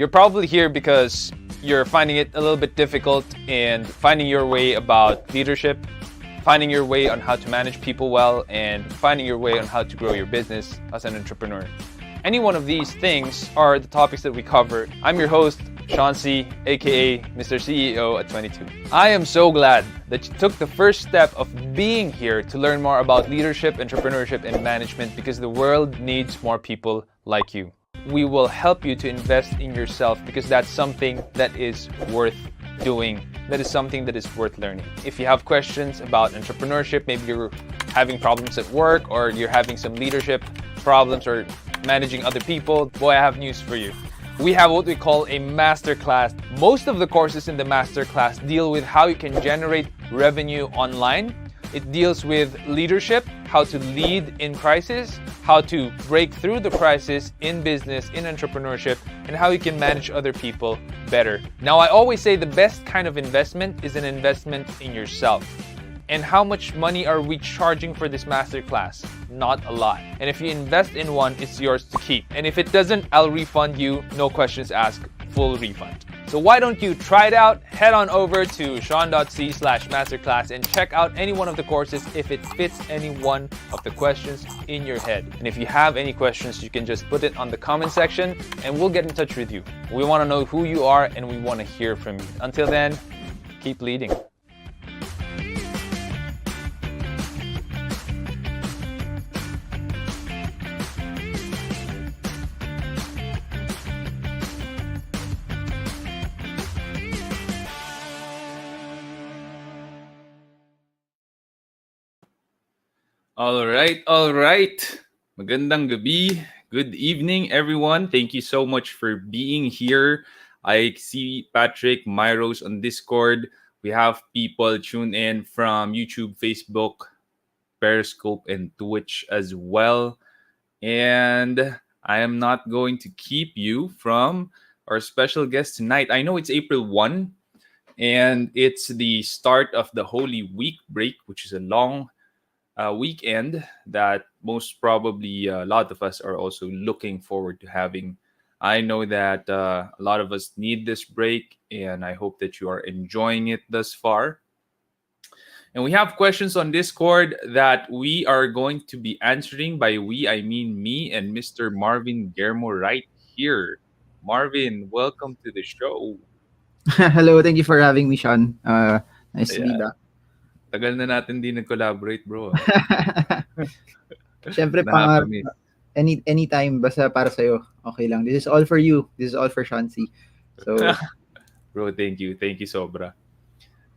You're probably here because you're finding it a little bit difficult in finding your way about leadership, finding your way on how to manage people well, and finding your way on how to grow your business as an entrepreneur. Any one of these things are the topics that we cover. I'm your host, Sean C, aka Mr. CEO at 22. I am so glad that you took the first step of being here to learn more about leadership, entrepreneurship, and management because the world needs more people like you. We will help you to invest in yourself because that's something that is worth doing. That is something that is worth learning. If you have questions about entrepreneurship, maybe you're having problems at work or you're having some leadership problems or managing other people, boy, I have news for you. We have what we call a masterclass. Most of the courses in the masterclass deal with how you can generate revenue online. It deals with leadership, how to lead in crisis, how to break through the crisis in business, in entrepreneurship, and how you can manage other people better. Now, I always say the best kind of investment is an investment in yourself. And how much money are we charging for this masterclass? Not a lot. And if you invest in one, it's yours to keep. And if it doesn't, I'll refund you. No questions asked, full refund. So why don't you try it out? Head on over to sean.c/masterclass and check out any one of the courses if it fits any one of the questions in your head. And if you have any questions, you can just put it on the comment section and we'll get in touch with you. We want to know who you are and we want to hear from you. Until then, keep leading. All right. Magandang gabi. Good evening, everyone. Thank you so much for being here. I see Patrick, Myros on Discord. We have people tune in from YouTube, Facebook, Periscope, and Twitch as well. And I am not going to keep you from our special guest tonight. I know it's April 1, and it's the start of the Holy Week break, which is a long weekend that most probably a lot of us are also looking forward to having. I know that a lot of us need this break, and I hope that you are enjoying it thus far. And we have questions on Discord that we are going to be answering. By we, I mean me and Mr. Marvin Guermo right here. Marvin, welcome to the show. Hello, thank you for having me, Sean. Nice to be Yeah. back. Tagal na natin di nag-collaborate, bro. Siyempre, Nakakamiss. anytime, basta para sa'yo, okay lang. This is all for you. This is all for Shansi. So, Bro, thank you. Thank you, Sobra.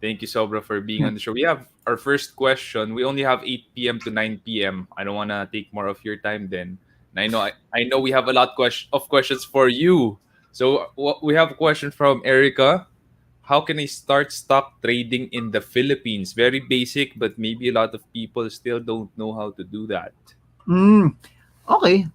Thank you, Sobra, for being on the show. We have our first question. We only have 8 p.m. to 9 p.m. I don't want to take more of your time then. And I know we have a lot of questions for you. So we have a question from Erica. How can I start stock trading in the Philippines? Very basic, but maybe a lot of people still don't know how to do that. okay.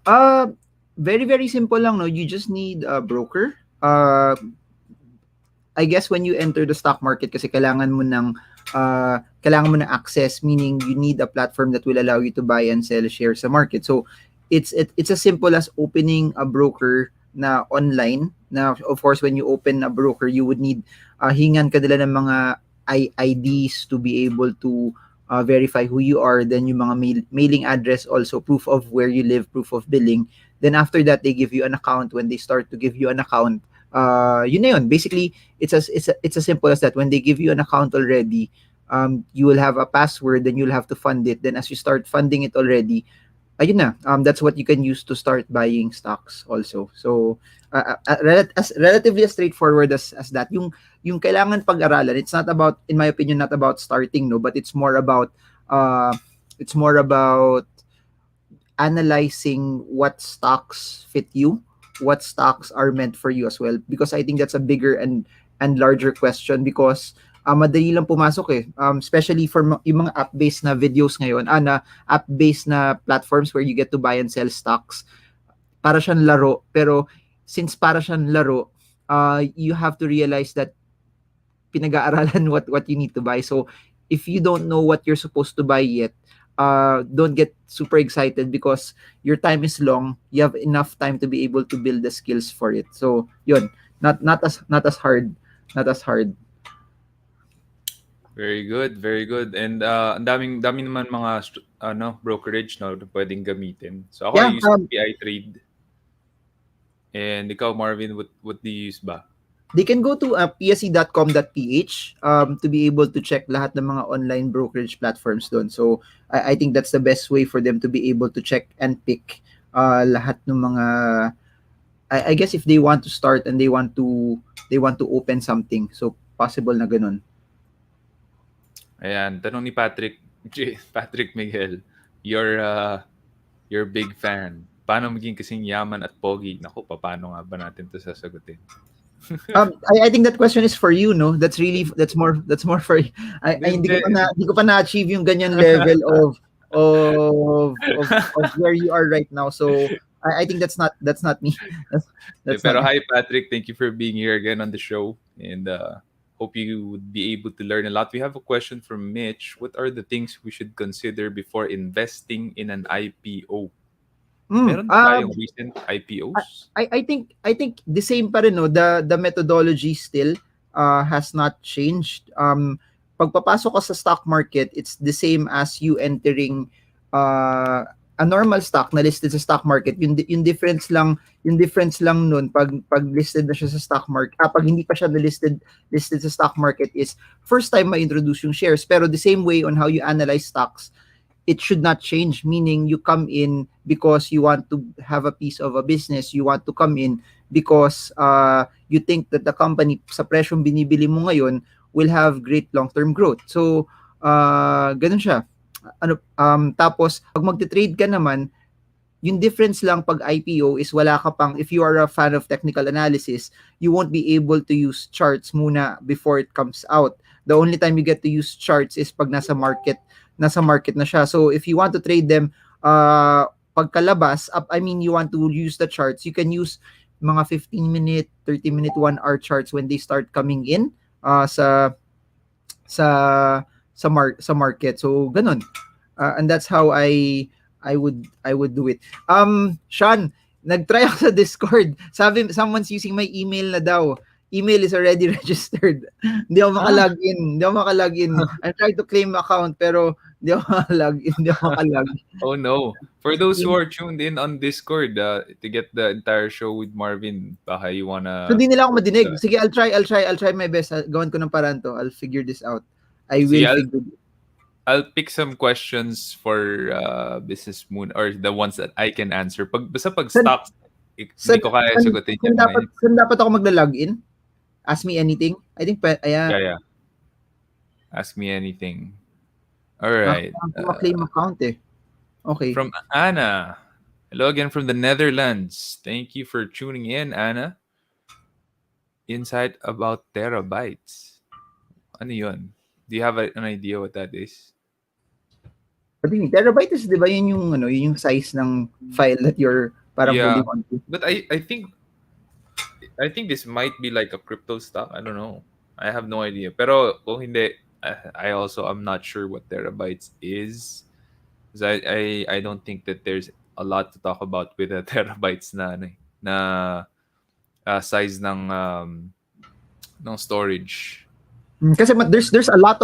Very, very simple lang, no? You just need a broker. I guess when you enter the stock market, kasi kailangan mo ng access, meaning you need a platform that will allow you to buy and sell shares sa market. So, it's as simple as opening a broker na online. Now, of course, when you open a broker, you would need hingan ka nila ng mga IDs to be able to verify who you are. Then yung mga mailing address, also proof of where you live, proof of billing. Then after that, they give you an account. When they start to give you an account, yun na yun. Basically, it's as simple as that. When they give you an account already, you will have a password. Then you'll have to fund it. Then as you start funding it already, ayun na, that's what you can use to start buying stocks also. So, relatively as straightforward as that. Yung kailangan pag-aralan, it's not about, in my opinion, not about starting, no, but it's more about analyzing what stocks fit you, what stocks are meant for you as well. Because I think that's a bigger and larger question because madali lang pumasok eh. Especially for yung mga app-based na videos ngayon, na app-based na platforms where you get to buy and sell stocks. Para siyang laro, pero since para siyang laro, you have to realize that pinag-aaralan what you need to buy. So if you don't know what you're supposed to buy yet, don't get super excited because your time is long. You have enough time to be able to build the skills for it. So yun, not as hard, not as hard. Very good, very good. And ang dami naman mga brokerage na pwedeng gamitin. So ako I Yeah, use API Trade. And ikaw Marvin, what do you use ba? they can go to pse.com.ph to be able to check lahat ng mga online brokerage platforms doon. So I think that's the best way for them to be able to check and pick lahat ng mga I guess if they want to start and they want to open something. So possible na ganun. Ayan, tanong ni Patrick Patrick Miguel. You're a big fan. Paano maging kasing yaman at pogi? Naku, paano nga ba natin 'to sasagutin? I think that question is for you, no? That's more for I hindi ko pa na-achieve yung ganyan level of where you are right now. So I think that's not me. That's Pero not me. hi Patrick, thank you for being here again on the show and hope you would be able to learn a lot. We have a question from Mitch. What are the things we should consider before investing in an IPO? Meron ba tayong recent IPOs? I think the same pa rin, no. The methodology still has not changed. Pagpapasok ka sa stock market, it's the same as you entering a normal stock na listed sa stock market. Yung difference lang nun pag listed na siya sa stock market, pag hindi pa siya listed sa stock market is first time ma-introduce yung shares. Pero the same way on how you analyze stocks, it should not change, meaning you come in because you want to have a piece of a business. You want to come in because you think that the company sa presyong binibili mo ngayon will have great long-term growth. So, ganun siya. Tapos, pag magte-trade ka naman, yung difference lang pag IPO is wala ka pang, if you are a fan of technical analysis, you won't be able to use charts muna before it comes out. The only time you get to use charts is pag nasa market na siya. So if you want to trade them pagkalabas, you want to use the charts, you can use mga 15-minute, 30-minute, 1 hour charts when they start coming in sa market. So ganun. And that's how I would do it. Sean, nagtry ako sa Discord. Sabi someone's using my email na daw. Email is already registered. Hindi ako makalagin. I'm trying to claim account pero hindi ako makalagin. Oh no. For those who are tuned in on Discord to get the entire show with Marvin, baka you wanna... So hindi nila ako madinig. Sige, I'll try my best. Gawin ko ng paraan to. I'll figure this out. I'll pick some questions for Business Moon or the ones that I can answer. Basta pag stocks, hindi ko kaya sagutin yan. Saan dapat ako magla-login? Ask me anything. I think Yeah. Ask me anything. All right. Claim account eh. Okay. From Anna. Hello again from the Netherlands. Thank you for tuning in, Anna. Insight about terabytes. Ano yun? Do you have an idea what that is? Terabyte is, di ba, yun yung size ng file that you're parang holding on to. But I think this might be like a crypto stock. I don't know. I have no idea. Pero kung hindi, I also am not sure what terabytes is. Because I don't think that there's a lot to talk about with the terabytes na size ng storage. Kasi there's a lot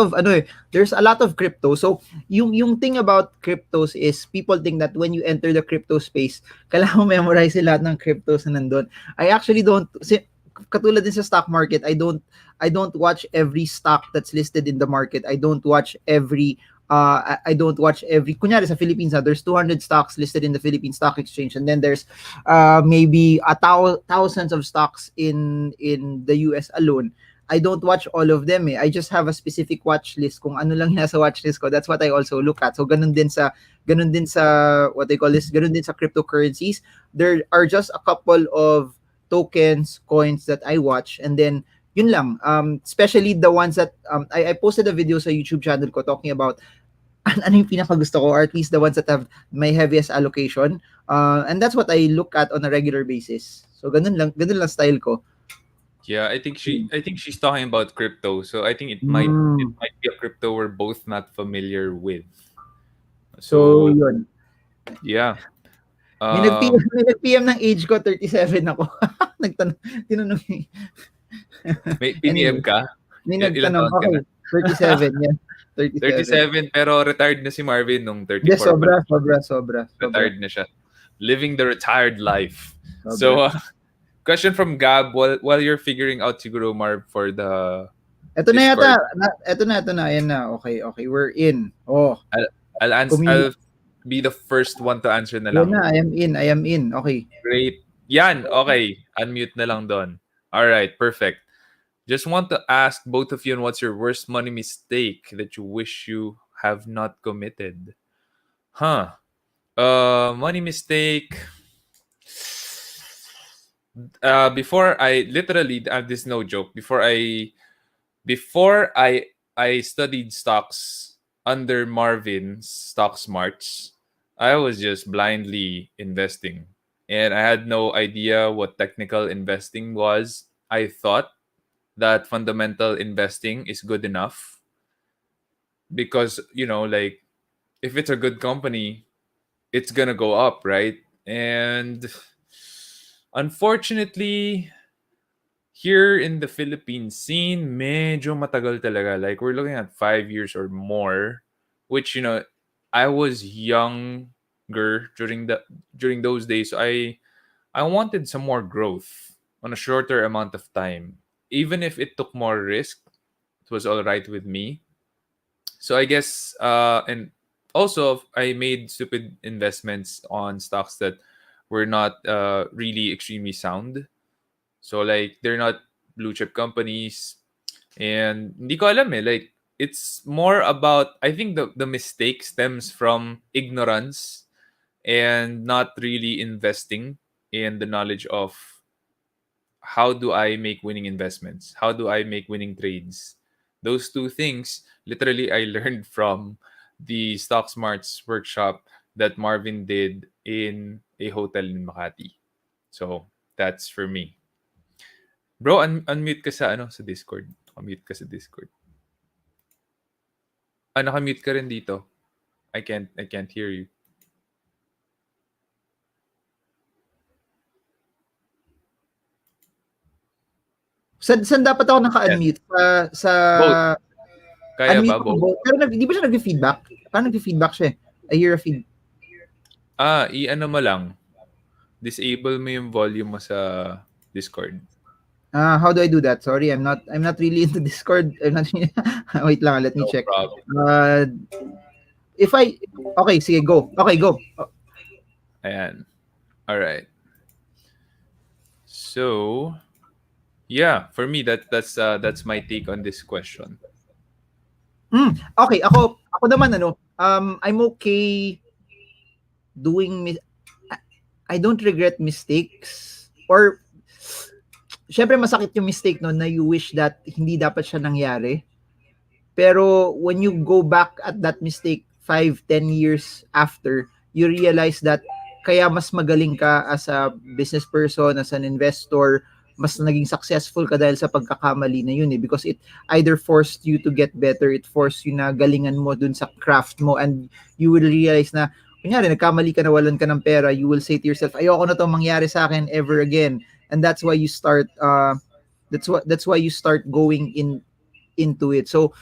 of crypto. So yung thing about cryptos is people think that when you enter the crypto space, kailangan mo memorize lahat ng cryptos na nandun. I actually don't. Katulad din sa stock market, I don't watch every stock that's listed in the market. I don't watch every kunyari sa Philippines, there's 200 stocks listed in the Philippine Stock Exchange, and then there's maybe thousands of stocks in the US alone. I don't watch all of them eh. I just have a specific watch list. Kung ano lang nasa watch list ko, that's what I also look at. So ganun din sa what they call this, ganun din sa cryptocurrencies. There are just a couple of tokens, coins that I watch, and then yun lang. Especially the ones that I posted a video sa YouTube channel ko talking about ano yung pinakagusto ko, or at least the ones that have my heaviest allocation. And that's what I look at on a regular basis. So ganun lang style ko. Yeah, I think she's talking about crypto. So I think it might be a crypto we're both not familiar with. So, So yun. yeah. May nag-PM, Um may nag-PM ng age ko, 37 ako. Nagtanong, tinanong may PDM anyway, ka? may Ilang nagtanong, taon ka na? okay, 37, yeah, 37. 37 pero retired na si Marvin nung Hindi, 34 pa sobra, lang. sobra, sobra, sobra, Retired na siya. Living the retired life. sobra. So, question from Gab while you're figuring out siguro Marv for the Ito na yata, Discord. ito na, ayan na, okay, okay, we're in. Oh, I'll I'll community, be the first one to answer na yan lang. na, I am in, okay. Great. Yan, okay. Unmute na lang doon. All right, perfect. Just want to ask both of you on what's your worst money mistake that you wish you have not committed. Huh. Money mistake. Before I literally, this is no joke. Before I studied stocks under Marvin's Stock Smarts, I was just blindly investing, and I had no idea what technical investing was. I thought that fundamental investing is good enough because like if it's a good company, it's gonna go up, right? And unfortunately, here in the Philippine scene, medyo matagal talaga. Like we're looking at 5 years or more, which I was younger during those days. So I wanted some more growth on a shorter amount of time. Even if it took more risk, it was all right with me. So I guess and also I made stupid investments on stocks that were not really extremely sound. So like they're not blue chip companies, and hindi ko alam eh, like it's more about, I think the mistake stems from ignorance and not really investing in the knowledge of how do I make winning investments? How do I make winning trades? Those two things, literally, I learned from the Stock Smarts workshop that Marvin did in a hotel in Makati. So that's for me. Bro, unmute ka sa sa Discord. Unmute ka sa Discord. Naka-mute ka rin dito. I can't hear you. Saan dapat ako Yan. naka-unmute? Sa Both. Kaya ba unmute ko both? both. Pero di ba siya nag-feedback? Paano nag-feedback siya? I hear a feed. I-ano mo lang. Disable mo yung volume mo sa Discord. How do I do that? Sorry, I'm not really into Discord. I'm not wait lang, let me No check. problem. If I okay, sige, go. Okay, go. Ayan. All right. So, yeah, for me that's my take on this question. Okay, ako naman I'm okay doing I don't regret mistakes, or syempre masakit yung mistake no na you wish that hindi dapat siya nangyari. Pero when you go back at that mistake 5-10 years after, you realize that kaya mas magaling ka as a business person, as an investor, mas naging successful ka dahil sa pagkakamali na yun because it either forced you to get better, it forced you na galingan mo dun sa craft mo, and you will realize na kunyari nagkamali ka, nawalan ka ng pera, you will say to yourself, ayoko na to mangyari sa akin ever again. And that's why you start that's why you start going into it. So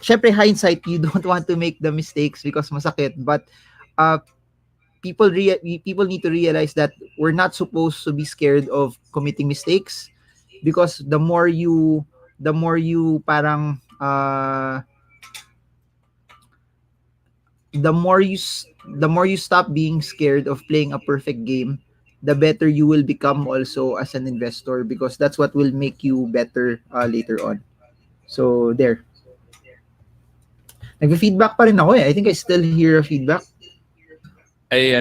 syempre hindsight, you don't want to make the mistakes because masakit, but people need to realize that we're not supposed to be scared of committing mistakes, because the more you parang the more you stop being scared of playing a perfect game, the better you will become also as an investor, because that's what will make you better later on. So there. Nag-feedback pa rin ako eh. I think I still hear a feedback. I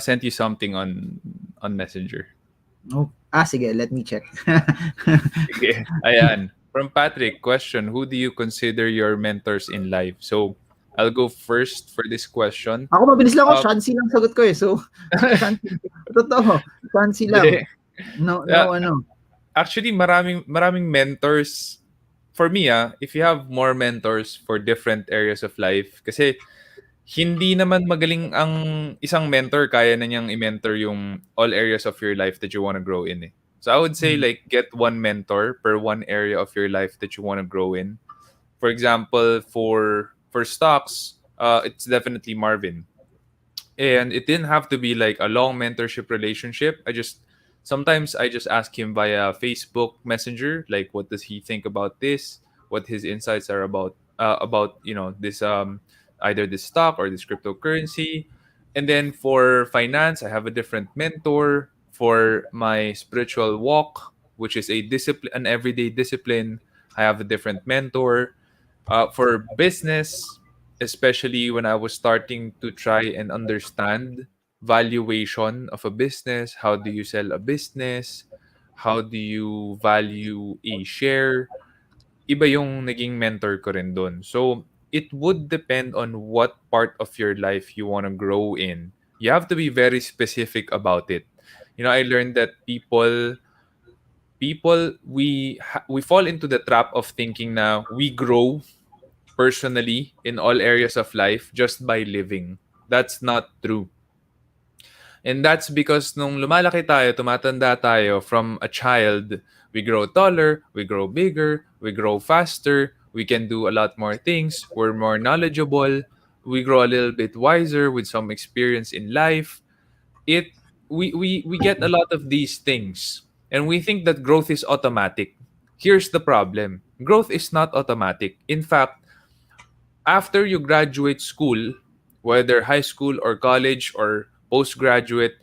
sent you something on Messenger. Oh, sige, let me check. Okay. Ayan. From Patrick, question, who do you consider your mentors in life? So, I'll go first for this question. Ako mabilis lang ako, Shansi lang sagot ko eh. So, Shansi. Totoo, Shansi lang. No, Actually, maraming mentors. For me, if you have more mentors for different areas of life, kasi hindi naman magaling ang isang mentor, kaya na niyang i-mentor yung all areas of your life that you wanna grow in, eh. So, I would say, Mm. like, get one mentor per one area of your life that you wanna grow in. For example, for stocks, it's definitely Marvin. And it didn't have to be like a long mentorship relationship. Sometimes I just ask him via Facebook Messenger, like what does he think about this, what his insights are about this either this stock or this cryptocurrency. And then for finance, I have a different mentor. For my spiritual walk, which is a discipline, an everyday discipline, I have a different mentor. For business, especially when I was starting to try and understand valuation of a business, how do you sell a business, how do you value a share, iba yung naging mentor ko rin dun. So, it would depend on what part of your life you want to grow in. You have to be very specific about it. I learned that we fall into the trap of thinking na we grow personally in all areas of life just by living. That's not true. And that's because nung lumalaki tayo, tumatanda tayo, from a child, we grow taller, we grow bigger, we grow faster, we can do a lot more things, we're more knowledgeable, we grow a little bit wiser with some experience in life. We get a lot of these things, and we think that growth is automatic. Here's the problem. Growth is not automatic. In fact, after you graduate school, whether high school or college or postgraduate,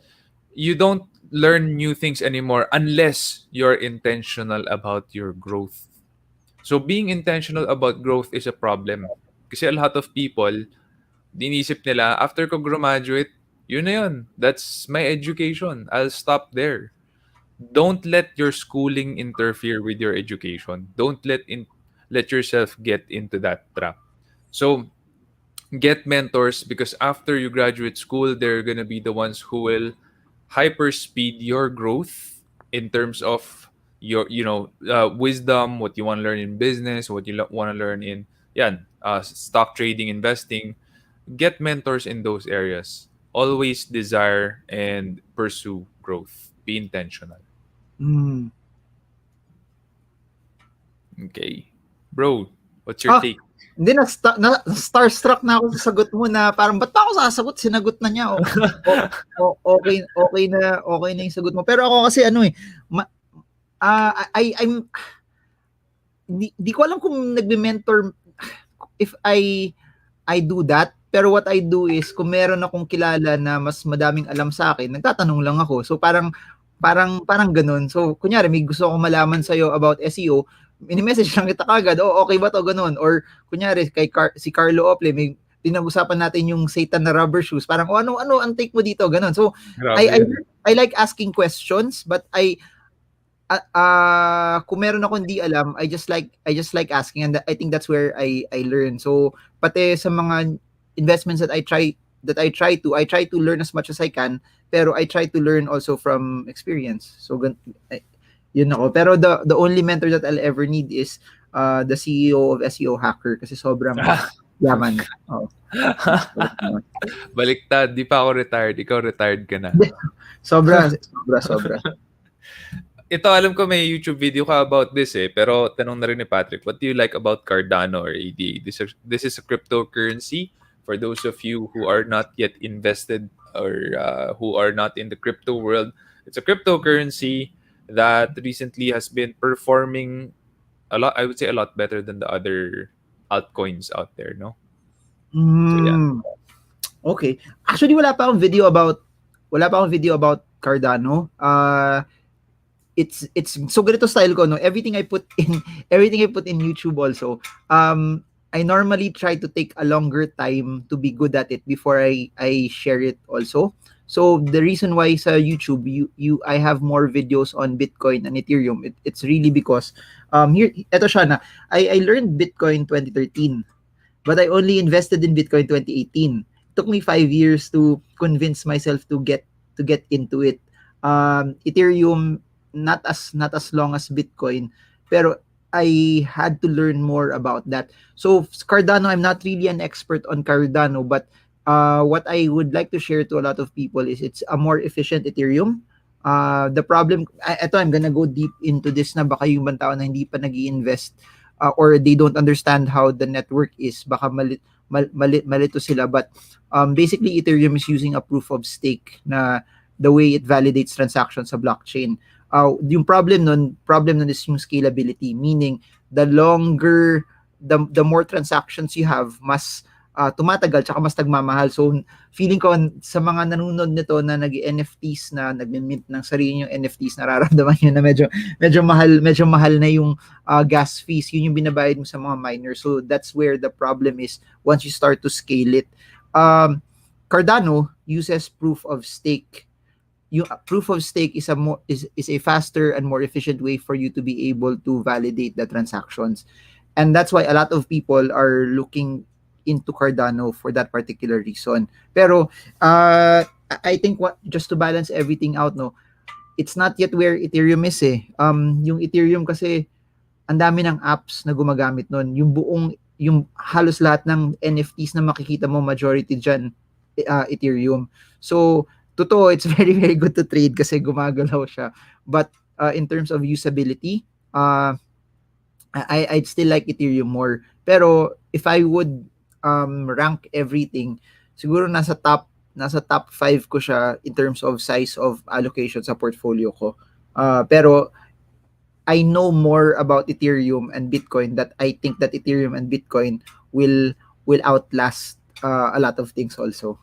you don't learn new things anymore unless you're intentional about your growth. So being intentional about growth is a problem. Kasi a lot of people, dinisip nila, after ko graduate, yun na yun. That's my education. I'll stop there. Don't let your schooling interfere with your education. Don't let yourself get into that trap. So get mentors, because after you graduate school, they're gonna be the ones who will hyperspeed your growth in terms of your wisdom, what you want to learn in business, what you want to learn in stock trading, investing. Get mentors in those areas. Always desire and pursue growth. Be intentional. Mm. Okay, bro, what's your Ah, take? hindi starstruck na ako sa sagot mo, na parang ba't pa ako sasagot, sinagot na niya. Okay na yung sagot mo. Pero ako kasi di ko alam kung nagbe-mentor, if I do that. Pero what I do is, kung meron akong kilala na mas madaming alam sa akin, nagtatanong lang ako. So parang ganun. So kunyari may gusto akong malaman sa iyo about SEO, mini-message lang kita kagad, okay ba to, ganun. Or kunyari si Carlo Ople, may pinag-usapan natin yung Satan na rubber shoes, parang ano ang take mo dito, ganun. So Grabe I yun. I like asking questions, but kung meron akong di alam, I just like asking, and I think that's where I learn. So pati sa mga investments that I try to learn as much as I can, pero I try to learn also from experience. So yun ako. Pero the only mentor that I'll ever need is the CEO of SEO Hacker, kasi sobrang yaman. Oh. Baliktad, di pa ako retired. Ikaw retired ka na. Sobra. Ito, alam ko may YouTube video ka about this pero tanong na rin ni Patrick, what do you like about Cardano or ADA? This is a cryptocurrency for those of you who are not yet invested or who are not in the crypto world. It's a cryptocurrency that recently has been performing a lot, I would say a lot better than the other altcoins out there, no? So yeah. Okay. Actually, wala pa akong video about Cardano. It's so ganito style ko, no. Everything I put in YouTube also. I normally try to take a longer time to be good at it before I share it also. So the reason why sa YouTube I have more videos on Bitcoin and Ethereum, it's really because here eto siya na I learned Bitcoin 2013, but I only invested in Bitcoin 2018. It took me 5 years to convince myself to get into it. Ethereum, not as long as Bitcoin, pero I had to learn more about that. So Cardano, I'm not really an expert on Cardano, but What I would like to share to a lot of people is it's a more efficient Ethereum. The problem, eto, I'm gonna go deep into this na baka yung ibang tao na hindi pa nag-i-invest or they don't understand how the network is, baka malito sila. But basically, Ethereum is using a proof of stake na the way it validates transactions sa blockchain. Yung problem nun is yung scalability, meaning the longer, the more transactions you have, mas tumatagal tsaka mas nagmamahal. So feeling ko sa mga nanonood nito na nag-NFTs na nagmi-mint ng sarili yung NFTs, nararamdaman niyo na medyo mahal na yung gas fees. Yun yung binabayad mo sa mga miners. So that's where the problem is once you start to scale it. Cardano uses proof of stake. Yung proof of stake is a faster and more efficient way for you to be able to validate the transactions. And that's why a lot of people are looking into Cardano for that particular reason. Pero I think just to balance everything out, no, it's not yet where Ethereum is eh. Yung Ethereum kasi ang dami ng apps na gumagamit nun. Yung halos lahat ng NFTs na makikita mo, majority dyan, Ethereum. So, totoo, it's very, very good to trade kasi gumagalaw siya. But in terms of usability, I'd still like Ethereum more. Pero if I would rank everything, siguro nasa top 5 ko siya in terms of size of allocation sa portfolio ko. Pero I know more about Ethereum and Bitcoin that I think that Ethereum and Bitcoin will outlast a lot of things also.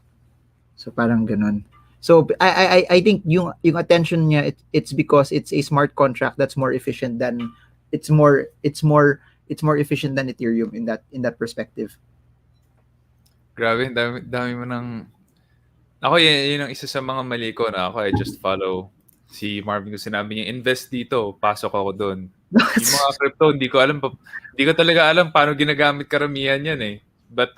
So parang ganun. So I think yung attention niya, it's because it's a smart contract that's more efficient than it's more efficient than Ethereum in that perspective. Grabe, dami mo ng... Ako, yun ang isa sa mga mali ko na ako, I just follow si Marvin kung sinabi niya, invest dito, pasok ako doon. Yung mga crypto, hindi ko talaga alam paano ginagamit karamihan yan eh. But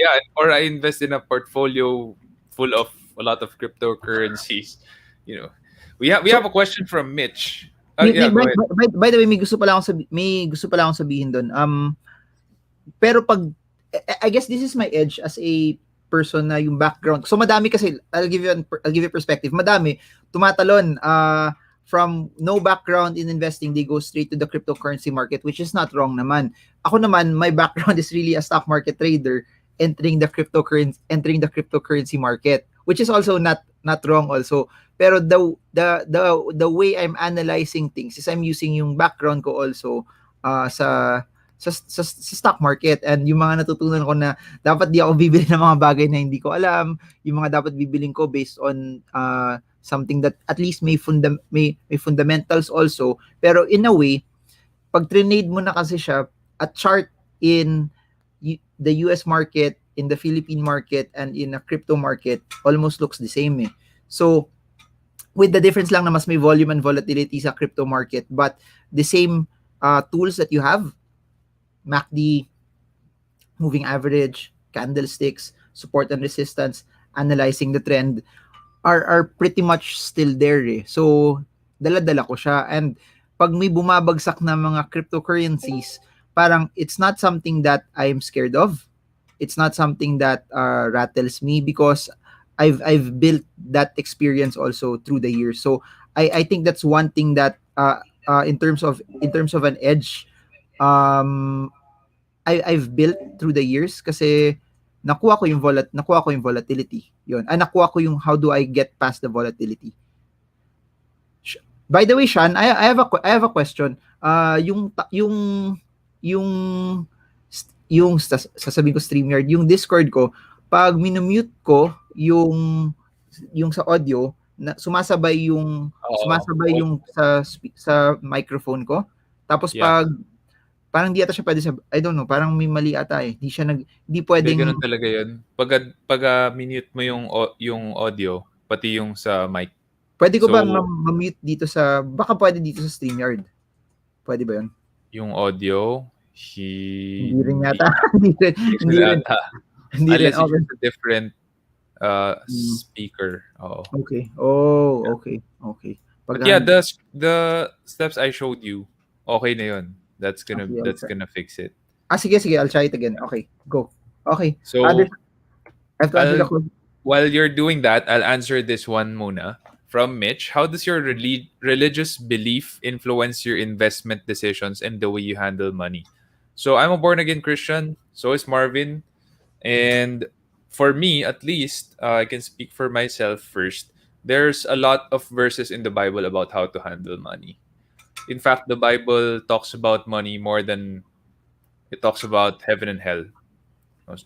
yeah, or I invest in a portfolio full of a lot of cryptocurrencies. You know, we have a question from Mitch. Yeah, go ahead. By the way, may gusto pala akong sabihin doon. Pero pag I guess this is my edge as a person na yung background. So madami kasi, I'll give you perspective. Madami tumatalon from no background in investing, they go straight to the cryptocurrency market, which is not wrong naman. Ako naman, my background is really a stock market trader entering the cryptocurrency market, which is also not wrong also. Pero the way I'm analyzing things is I'm using yung background ko also sa stock market, and yung mga natutunan ko na dapat di ako bibili ng mga bagay na hindi ko alam, yung mga dapat bibiling ko based on something that at least may fundamentals also. Pero in a way, pag trade mo na kasi siya, a chart in the US market, in the Philippine market, and in a crypto market almost looks the same eh. So with the difference lang na mas may volume and volatility sa crypto market, but the same tools that you have, MACD, moving average, candlesticks, support and resistance, analyzing the trend, are pretty much still there eh. So dala-dala ko siya, and pag may bumabagsak na mga cryptocurrencies, parang it's not something that I'm scared of. It's not something that rattles me because I've built that experience also through the years. So I think that's one thing that in terms of an edge, I've built through the years kasi nakuha ko yung volatility. Yun. Nakuha ko yung how do I get past the volatility. By the way, Sean, I have a question. Yung sasabihin ko StreamYard, yung Discord ko, pag minumute ko yung sa audio, sumasabay yung sa microphone ko. Tapos pag parang di ata siya pwede I don't know, parang may mali ata eh. Hindi pwedeng... Ganun talaga yun. Pag minute mo yung audio, pati yung sa mic. Pwede ko ba ma-mute dito baka pwede dito sa StreamYard? Pwede ba yun? Yung audio, hindi rin yata. Hindi rin. Unless it's a different speaker. Oh. Okay. Oh, okay. But yeah, the steps I showed you, okay na yun. That's gonna fix it. Sige, I'll try it again. Okay, go. Okay. So I have to answer the I'll question. while you're doing that, I'll answer this one muna from Mitch. How does your religious belief influence your investment decisions and the way you handle money? So I'm a born again Christian. So is Marvin. And for me, at least, I can speak for myself first. There's a lot of verses in the Bible about how to handle money. In fact, the Bible talks about money more than it talks about heaven and hell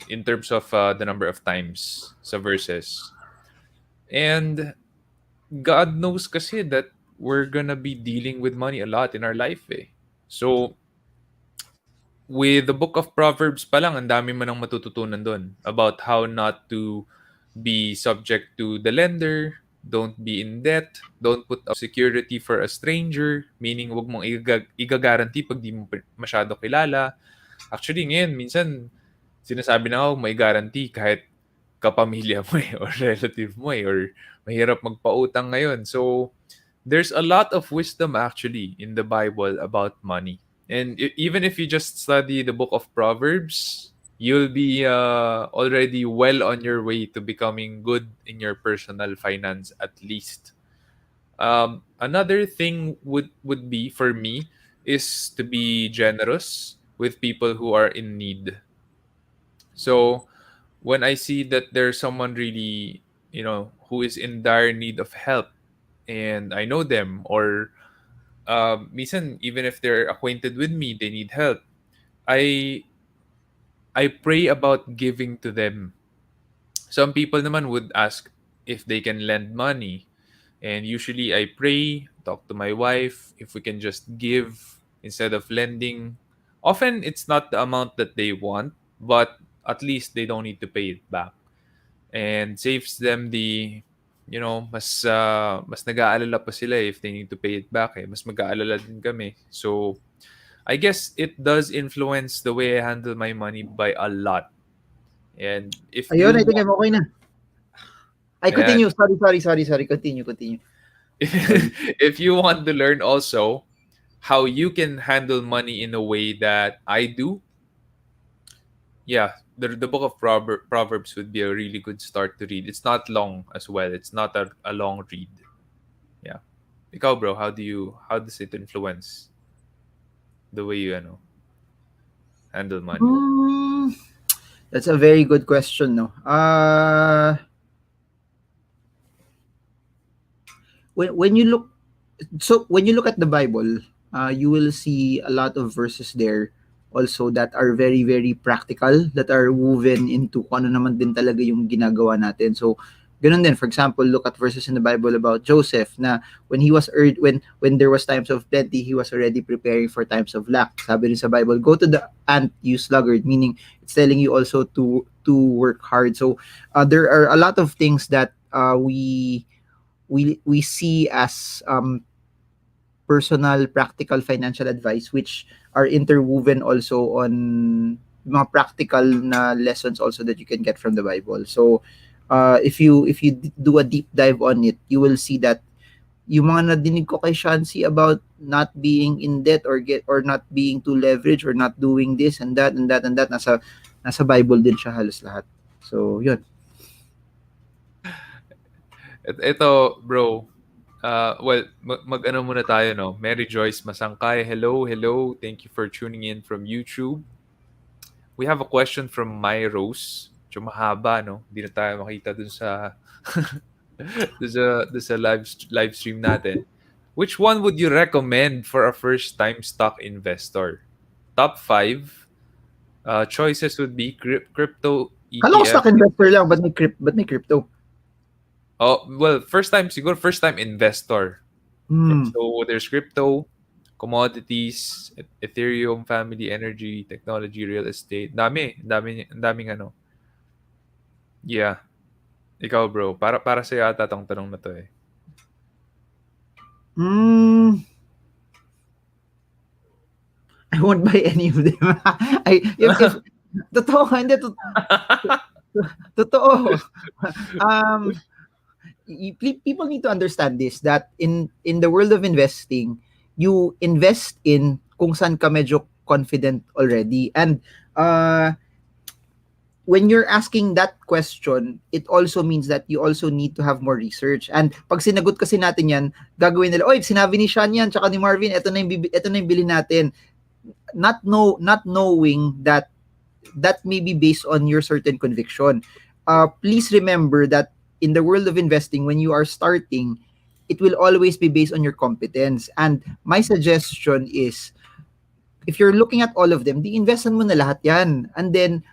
in terms of the number of times sa verses. And God knows kasi that we're gonna be dealing with money a lot in our life eh. So, with the book of Proverbs pa lang, ang dami mo nang matututunan doon about how not to be subject to the lender, don't be in debt, don't put up security for a stranger, meaning wag mong igagaranti pag di mo masyado kilala. Actually, ngayon, minsan, sinasabi na ako, may guarantee kahit kapamilya mo eh, or relative mo eh, or mahirap magpautang ngayon. So, there's a lot of wisdom actually in the Bible about money. And even if you just study the book of Proverbs, you'll be already well on your way to becoming good in your personal finance at least. Another thing would be for me is to be generous with people who are in need. So when I see that there's someone really, who is in dire need of help and I know them, or minsan even if they're acquainted with me, they need help. I I pray about giving to them. Some people naman would ask if they can lend money, and usually I pray, talk to my wife if we can just give instead of lending. Often it's not the amount that they want, but at least they don't need to pay it back and saves them the mas nag-aalala pa sila if they need to pay it back eh. Mas mag-aalala din kami. So I guess it does influence the way I handle my money by a lot. And if you Ayun, I think want, I'm okay na. I ayan, continue. Sorry. Continue. if you want to learn also how you can handle money in a way that I do, yeah, the book of Proverbs would be a really good start to read. It's not long as well. It's not a long read. Yeah. Ikaw, bro, how does it influence the way you handle money? Hmm, that's a very good question, no. When you look, so when you look at the Bible, you will see a lot of verses there also that are very very practical, that are woven into kung ano naman din talaga yung ginagawa natin. So ganun din, for example, look at verses in the Bible about Joseph na when he was when there was times of plenty, he was already preparing for times of lack. Sabi rin sa Bible, go to the ant, you sluggard, meaning it's telling you also to work hard. So there are a lot of things that we see as personal practical financial advice which are interwoven also on mga practical na lessons also that you can get from the Bible. So if you do a deep dive on it, you will see that yung mga nadinig ko kay Shansi about not being in debt or not being too leveraged or not doing this and that nasa Bible din siya halos lahat. So yun. Ito, bro. Well, mag-ano muna tayo, no? Mary Joyce Masangkay, hello, hello. Thank you for tuning in from YouTube. We have a question from My Rose. Medyo mahaba, no? Hindi na tayo makita dun sa dun sa live stream natin. Which one would you recommend for a first-time stock investor? Top 5 choices would be crypto Kala ko ETF. stock investor lang, but may crypto? Oh, well, siguro first time investor. Hmm. So there's crypto, commodities, Ethereum, family, energy, technology, real estate. Daming ano. Yeah. Ikaw, bro. Para sa yata tong tanong na to eh. Hmm. I won't buy any of them. If totoo ka, hindi, totoo. People need to understand this, that in the world of investing, you invest in kung saan ka medyo confident already. And when you're asking that question, it also means that you also need to have more research. And pag sinagot kasi natin yan, gagawin nila, oy, sinabi ni Sean yan, tsaka ni Marvin, ito na yung bili natin. Not knowing that may be based on your certain conviction. Please remember that in the world of investing, when you are starting, it will always be based on your competence. And my suggestion is, if you're looking at all of them, di-investan mo na lahat yan. And then,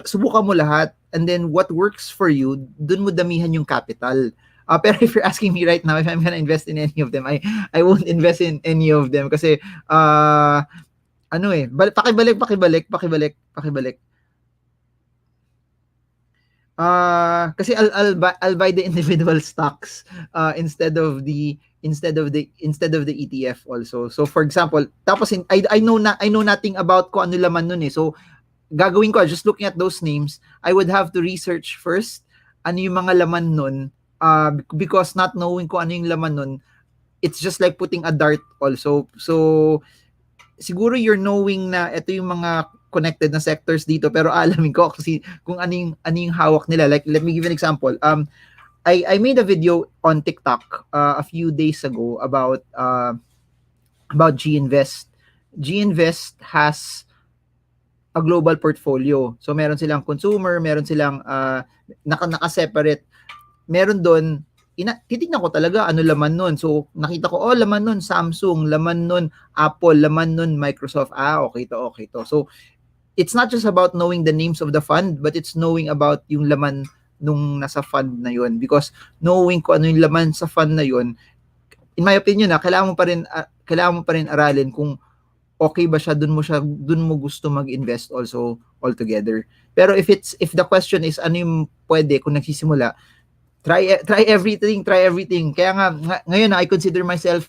subukan mo lahat. And then, what works for you, dun mo damihan yung capital. Pero if you're asking me right now if I'm gonna invest in any of them, I won't invest in any of them kasi pakibalik. Kasi I'll buy the individual stocks instead of the ETF also. So for example, tapos I know nothing about kung ano laman nun eh. So gagawin ko, just looking at those names, I would have to research first ano yung mga laman nun, because not knowing kung ano yung laman nun, it's just like putting a dart also. So siguro you're knowing na ito yung mga connected na sectors dito, pero alamin ko kasi kung ano yung hawak nila. Like, let me give an example. I made a video on TikTok a few days ago about G-Invest. G-Invest has a global portfolio. So meron silang consumer, meron silang naka-separate. Meron doon, titignan ko talaga ano laman nun. So nakita ko, laman nun Samsung, laman nun Apple, laman nun Microsoft. Okay to. So it's not just about knowing the names of the fund, but it's knowing about yung laman nung nasa fund na yun. Because knowing ko ano yung laman sa fund na yun, in my opinion, kailangan mo pa rin aralin kung okay ba siya, dun mo gusto mag-invest also altogether. Pero if the question is ano yung pwede kung nagsisimula, try everything. Kaya nga ngayon I consider myself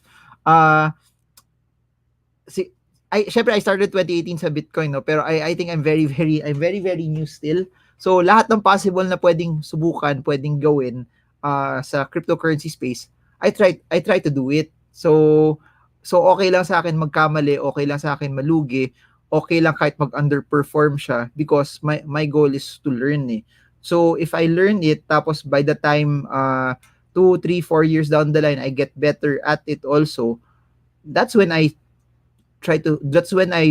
syempre I started 2018 sa Bitcoin, no, pero I think I'm very new still. So lahat ng possible na pwedeng subukan, pwedeng gawin sa cryptocurrency space, I try to do it. So okay lang sa akin magkamali, okay lang sa akin malugi, okay lang kahit mag-underperform siya because my goal is to learn eh. So if I learn it, tapos by the time 2, 3, 4 years down the line, I get better at it also, that's when I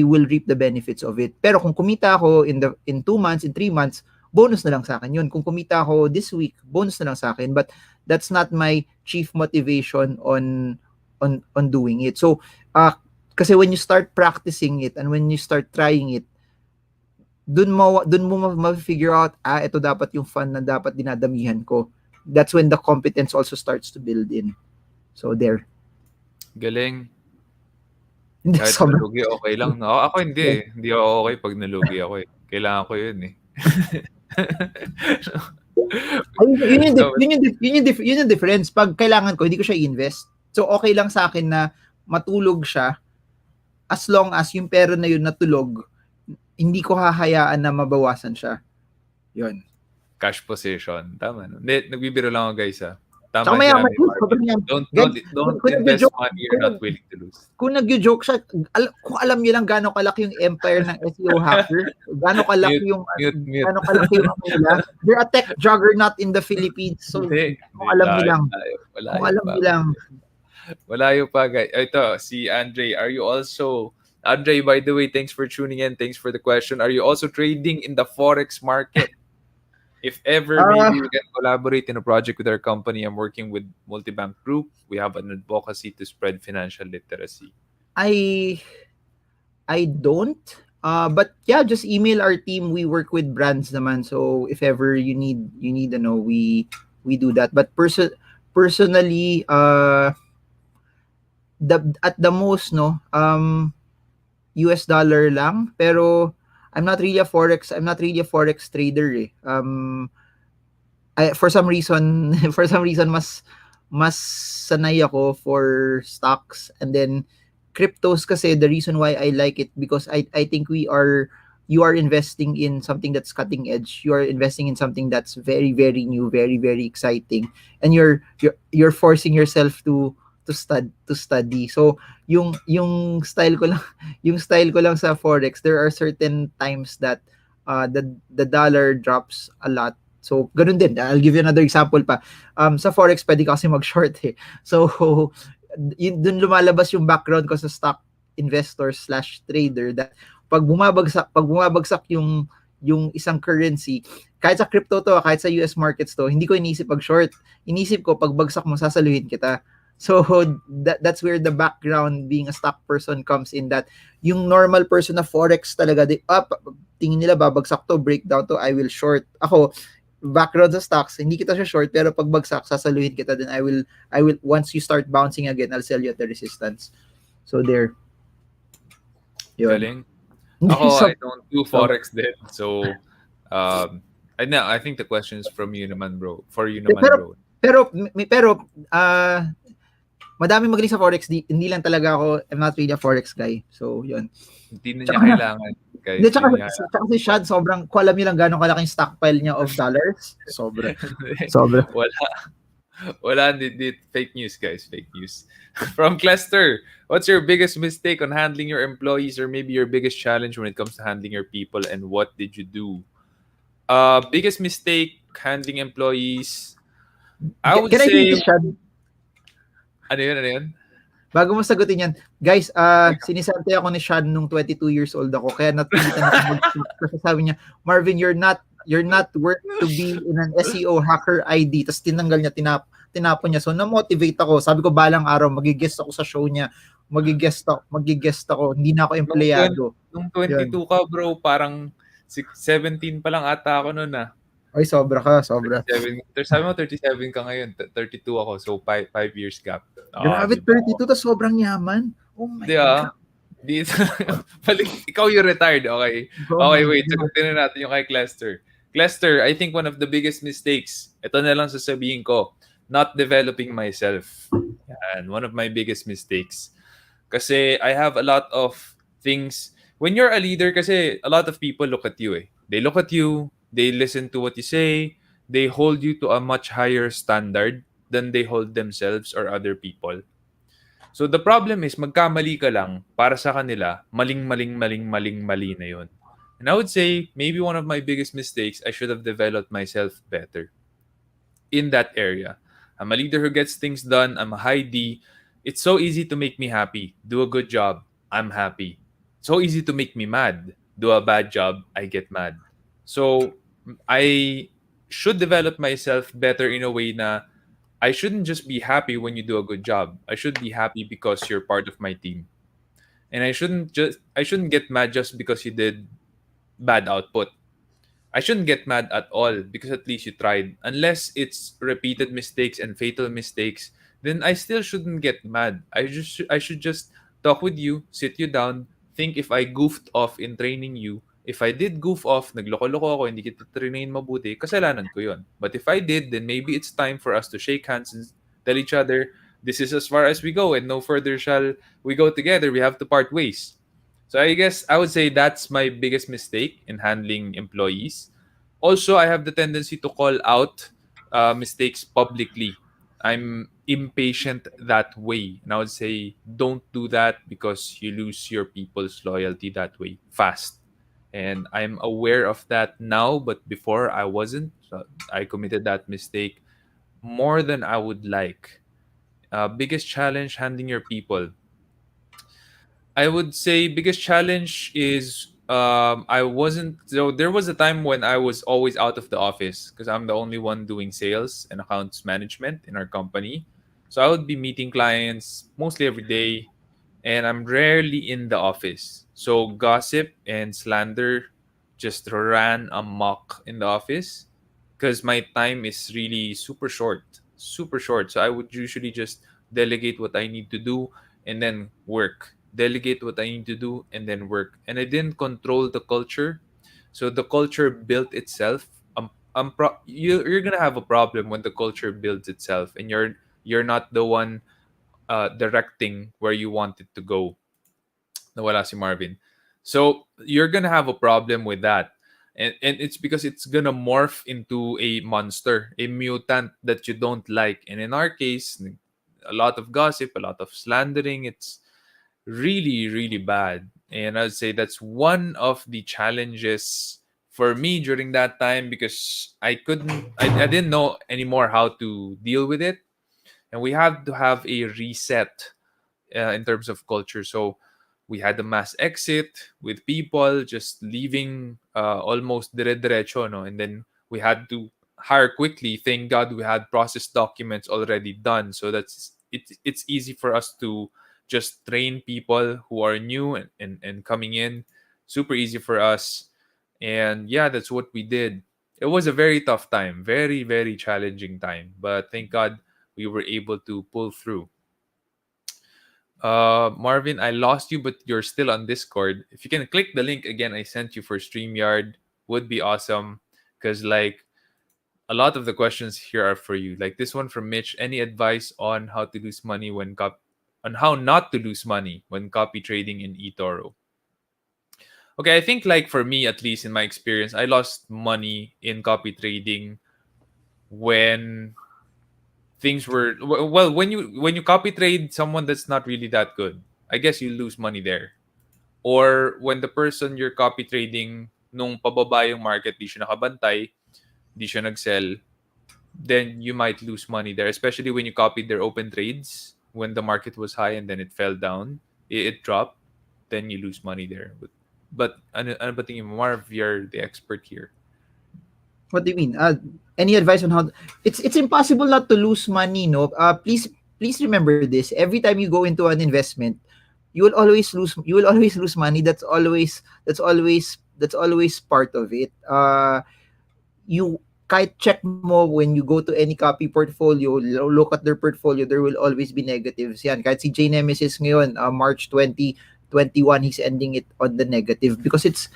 will reap the benefits of it. Pero kung kumita ako in 2 months, in 3 months, bonus na lang sa akin yun. Kung kumita ako this week, bonus na lang sa akin. But that's not my chief motivation on doing it. So, kasi when you start practicing it and when you start trying it, dun mo ma-figure out, ito dapat yung fund na dapat dinadamihan ko. That's when the competence also starts to build in. So, there. Galing. Hindi, Kahit nalugi, okay lang. No? Ako hindi. Hindi ako okay pag nalugi ako eh. Kailangan ko yun eh. Yun yung difference. Pag kailangan ko, hindi ko siya i-invest. So, okay lang sa akin na matulog siya as long as yung pera na yun natulog, hindi ko hahayaan na mabawasan siya. Yun. Cash position. Tama. No? Nagbibiro lang ako guys ha. Tama so, siya. Don't invest money you're not willing to lose. Kung nag-joke siya, kung alam niyo lang gaano kalaki yung empire ng SEO hacker, gaano kalaki yung nila. They're a tech juggernaut in the Philippines. So, kung alam niyo lang. Wala pa guys. Ito, si Andre. Andre, by the way, thanks for tuning in. Thanks for the question. Are you also trading in the Forex market? If ever, maybe we can collaborate in a project with our company. I'm working with Multibank Group. We have an advocacy to spread financial literacy. I don't. But yeah, just email our team. We work with brands naman. So if ever you need to know, we do that. But personally, at the most, no, US dollar lang. Pero I'm not really a forex trader eh. For some reason mas sanay ako for stocks, and then cryptos kasi the reason why I like it because I think you are investing in something that's cutting edge. You are investing in something that's very very new, very very exciting, and you're forcing yourself to study. So yung style ko lang sa forex, there are certain times that the dollar drops a lot. So, ganun din. I'll give you another example pa. Sa Forex, pwede ka kasi mag-short eh. So, dun lumalabas yung background ko sa stock investor slash trader that pag bumabagsak yung isang currency, kahit sa crypto to, kahit sa US markets to, hindi ko inisip pag short. Inisip ko pag bagsak mo, sasaluhin kita. So that's where the background being a stock person comes in, that yung normal person na forex talaga, tingin nila babagsak to, breakdown to, I will short. Ako, background sa stocks, hindi kita siya short, pero pag bagsak, sasaluhin kita, then I will once you start bouncing again, I'll sell you at the resistance. So there. Yun. Galing. Ako, I don't do forex din. So, I think the question is from you naman, bro. For you naman, bro. Pero madami magaling sa forex, hindi lang talaga ako, I'm not really a forex guy. So, yun. Hindi na niya kailangan. Guys, Hindi, tsaka si Shad, sobrang, kung alam niyo lang gano'ng kalaking stockpile niya of dollars. Sobra. Wala, fake news, guys. Fake news. From Clester, what's your biggest mistake on handling your employees, or maybe your biggest challenge when it comes to handling your people, and what did you do? Biggest mistake handling employees, I would Can say... I say this, Shad? Ano yun? Bago mo sagutin yan, guys, sinisante ako ni Shad nung 22 years old ako, kaya napilitan ako kasi sabi niya, Marvin, you're not worth to be in an SEO hacker ID. Tapos tinanggal niya, tinapon niya. So na-motivate ako. Sabi ko, balang araw magigest ako sa show niya. Magigest ako. Hindi na ako empleyado. Nung 22 ka, bro, parang 17 pa lang ata ako noon ah. Ay, sobra ka, sobra. 37. Sabi mo 37 ka ngayon, 32 ako. So 5 years gap. Grabe, diba? 32 to sobrang yaman. Oh my God. Ikaw yung retired, okay? Okay, wait. Sagutin na natin yung kay Clester. Clester, I think one of the biggest mistakes, ito na lang sasabihin ko, not developing myself. And one of my biggest mistakes. Kasi I have a lot of things. When you're a leader, kasi a lot of people look at you eh. They look at you, they listen to what you say, they hold you to a much higher standard than they hold themselves or other people. So the problem is, magkamali ka lang, para sa kanila, maling na yun. And I would say, maybe one of my biggest mistakes, I should have developed myself better in that area. I'm a leader who gets things done. I'm a high D. It's so easy to make me happy. Do a good job, I'm happy. So easy to make me mad. Do a bad job, I get mad. So I should develop myself better in a way na I shouldn't just be happy when you do a good job. I should be happy because you're part of my team. And I shouldn't get mad just because you did bad output. I shouldn't get mad at all because at least you tried. Unless it's repeated mistakes and fatal mistakes, then I still shouldn't get mad. I should just talk with you, sit you down, think if I goofed off in training you. If I did goof off, nagloko-loko ako, hindi kita train mabuti, kasalanan ko yun. But if I did, then maybe it's time for us to shake hands and tell each other, this is as far as we go and no further shall we go together. We have to part ways. So I guess I would say that's my biggest mistake in handling employees. Also, I have the tendency to call out mistakes publicly. I'm impatient that way. And I would say, don't do that because you lose your people's loyalty that way fast. And I'm aware of that now, but before I wasn't. So I committed that mistake more than I would like. Biggest challenge handling your people. I would say biggest challenge is I wasn't. So there was a time when I was always out of the office because I'm the only one doing sales and accounts management in our company. So I would be meeting clients mostly every day, and I'm rarely in the office. So gossip and slander just ran amok in the office because my time is really super short, super short. So I would usually just delegate what I need to do and then work. Delegate what I need to do and then work. And I didn't control the culture. So the culture built itself. You're gonna have a problem when the culture builds itself and you're not the one directing where you want it to go. Nawala si Marvin. So you're gonna have a problem with that. And it's because it's gonna morph into a monster, a mutant that you don't like. And in our case, a lot of gossip, a lot of slandering, it's really, really bad. And I'd say that's one of the challenges for me during that time, because I didn't know anymore how to deal with it, and we had to have a reset in terms of culture. So we had the mass exit with people just leaving almost dire-derecho, no? And then we had to hire quickly. Thank God we had process documents already done. So it's easy for us to just train people who are new and coming in. Super easy for us. And yeah, that's what we did. It was a very tough time, very, very challenging time. But thank God we were able to pull through. Marvin, I lost you, but you're still on Discord. If you can click the link again I sent you for StreamYard, would be awesome. Because like a lot of the questions here are for you. Like this one from Mitch. Any advice on how to lose money on how not to lose money when copy trading in eToro? Okay, I think like for me at least in my experience, I lost money in copy trading when things were well when you copy trade someone that's not really that good. I guess you lose money there. Or when the person you're copy trading nung pababa yung market, di siya nakabantay, di siya nag-sell, then you might lose money there, especially when you copied their open trades when the market was high and then it fell down, it dropped, then you lose money there. But ano ba tingin mo, Marv, you're the expert here. What do you mean? Any advice on how? It's impossible not to lose money, no. Please remember this. Every time you go into an investment, you will always lose. You will always lose money. That's always part of it. You kahit check mo when you go to any copy portfolio, look at their portfolio, there will always be negatives. Yan, kahit si J Nemesis ngayon, March 2021, he's ending it on the negative because it's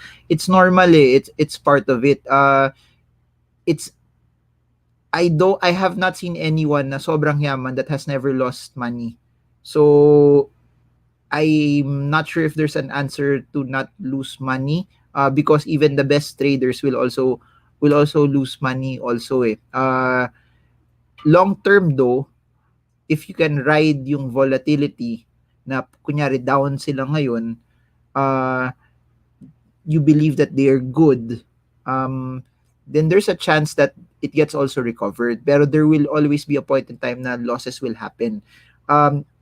normal eh. It's part of it. It's I have not seen anyone na sobrang yaman that has never lost money. So I'm not sure if there's an answer to not lose money because even the best traders will also lose money also eh. Long term though, if you can ride yung volatility na kunyari down sila ngayon, uh, you believe that they are good, then there's a chance that it gets also recovered. Pero there will always be a point in time na losses will happen.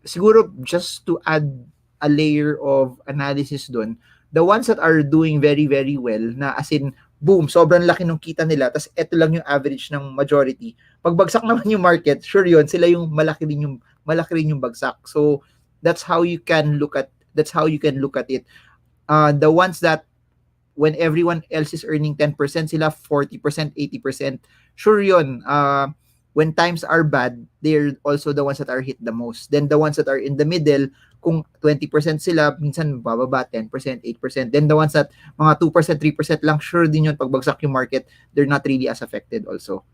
Siguro just to add a layer of analysis dun, the ones that are doing very, very well, na as in, boom, sobrang laki ng kita nila, tas eto lang yung average ng majority. Pag bagsak naman yung market, sure yun, sila yung malaki rin yung bagsak. So, that's how you can look at it. The ones that when everyone else is earning 10%, sila 40%, 80%. Sure yun. When times are bad, they're also the ones that are hit the most. Then the ones that are in the middle, kung 20% sila, minsan bababa, 10%, 8%. Then the ones that mga 2%, 3% lang, sure din yun, pagbagsak yung market, they're not really as affected also.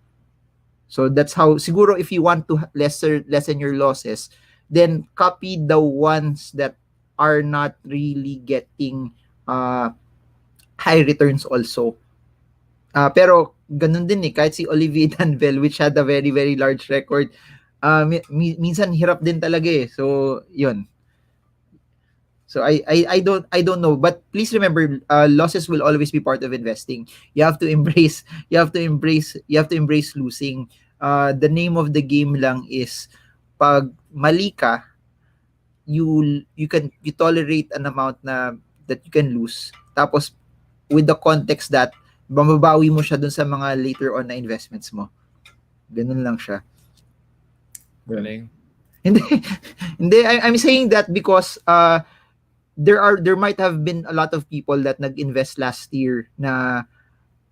So that's how, siguro if you want to lessen your losses, then copy the ones that are not really getting high returns also. Pero ganun din eh, kahit si Olivier Danvel, which had a very, very large record, minsan hirap din talaga eh. So, yun. So I don't know, but please remember, losses will always be part of investing. You have to embrace losing. The name of the game lang is pag mali ka, you tolerate an amount na that you can lose. Tapos with the context that mababawi mo siya dun sa mga later on na investments mo. Ganun lang siya. Galing. Hindi, I'm saying that because there might have been a lot of people that nag-invest last year na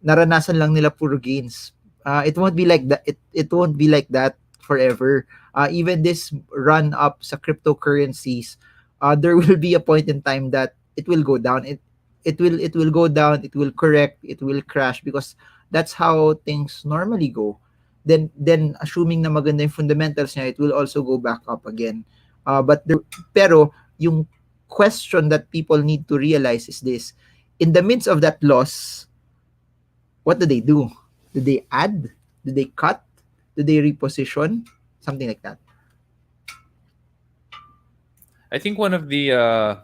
naranasan lang nila puro gains. It won't be like that. It won't be like that forever. Even this run up sa cryptocurrencies, there will be a point in time that it will go down. It will go down, it will correct, it will crash because that's how things normally go. Then assuming na maganda yung fundamentals niya, it will also go back up again. Pero yung question that people need to realize is this: in the midst of that loss, what do they do? Do they add? Do they cut? Do they reposition? Something like that. I think one of the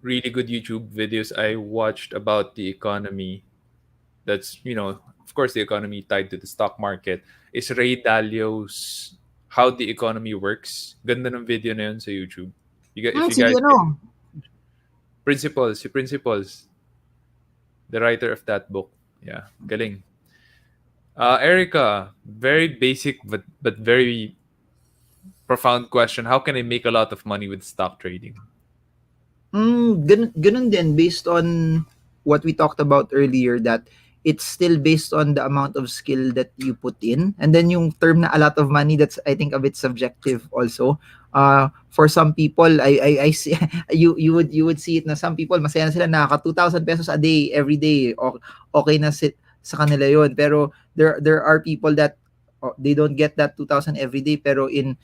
really good YouTube videos I watched about the economy. That's, of course, the economy tied to the stock market is Ray Dalio's How the Economy Works. Ganda ng video na yun sa YouTube. If you Sige, guys ano? Principles, the writer of that book. Yeah, galing. Erica, very basic but very profound question. How can I make a lot of money with stock trading? Ganun din based on what we talked about earlier, that it's still based on the amount of skill that you put in. And then yung term na a lot of money, that's I think a bit subjective also. For some people, I see you would see it na some people masaya na sila, nakaka 2,000 pesos a day every day. Okay na sa kanila yon. Pero there are people that they don't get that 2,000 every day, pero in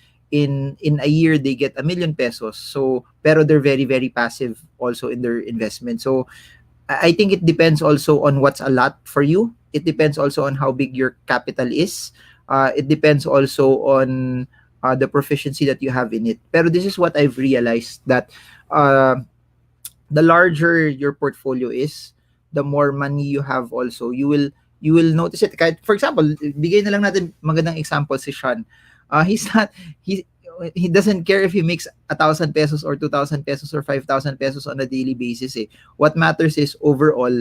a year they get 1,000,000 pesos. So pero they're very very passive also in their investment. So I think it depends also on what's a lot for you. It depends also on how big your capital is. It depends also on the proficiency that you have in it. Pero this is what I've realized, that the larger your portfolio is, the more money you have also. You will notice it. Kahit, for example, bigay na lang natin magandang example si Sean. He's not he doesn't care if he makes 1,000 pesos or 2,000 pesos or 5,000 pesos on a daily basis. What matters is overall,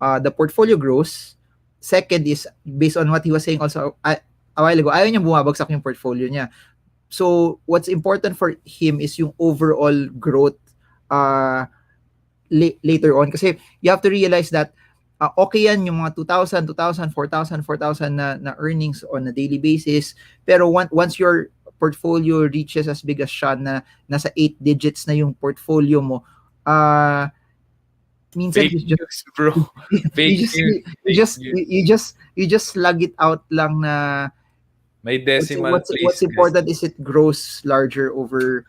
the portfolio grows. Second is, based on what he was saying also a while ago, ayaw niya bumabagsak yung portfolio niya. So what's important for him is yung overall growth later on. Kasi you have to realize that okay yan yung mga 2,000, 2,000, 4,000, 4,000 na earnings on a daily basis. Pero once your portfolio reaches as big as Sean, na nasa 8 digits na yung portfolio mo, minsan Fake news, bro. Fake news. You just slug it out lang na May decimal what's place. important is it grows larger over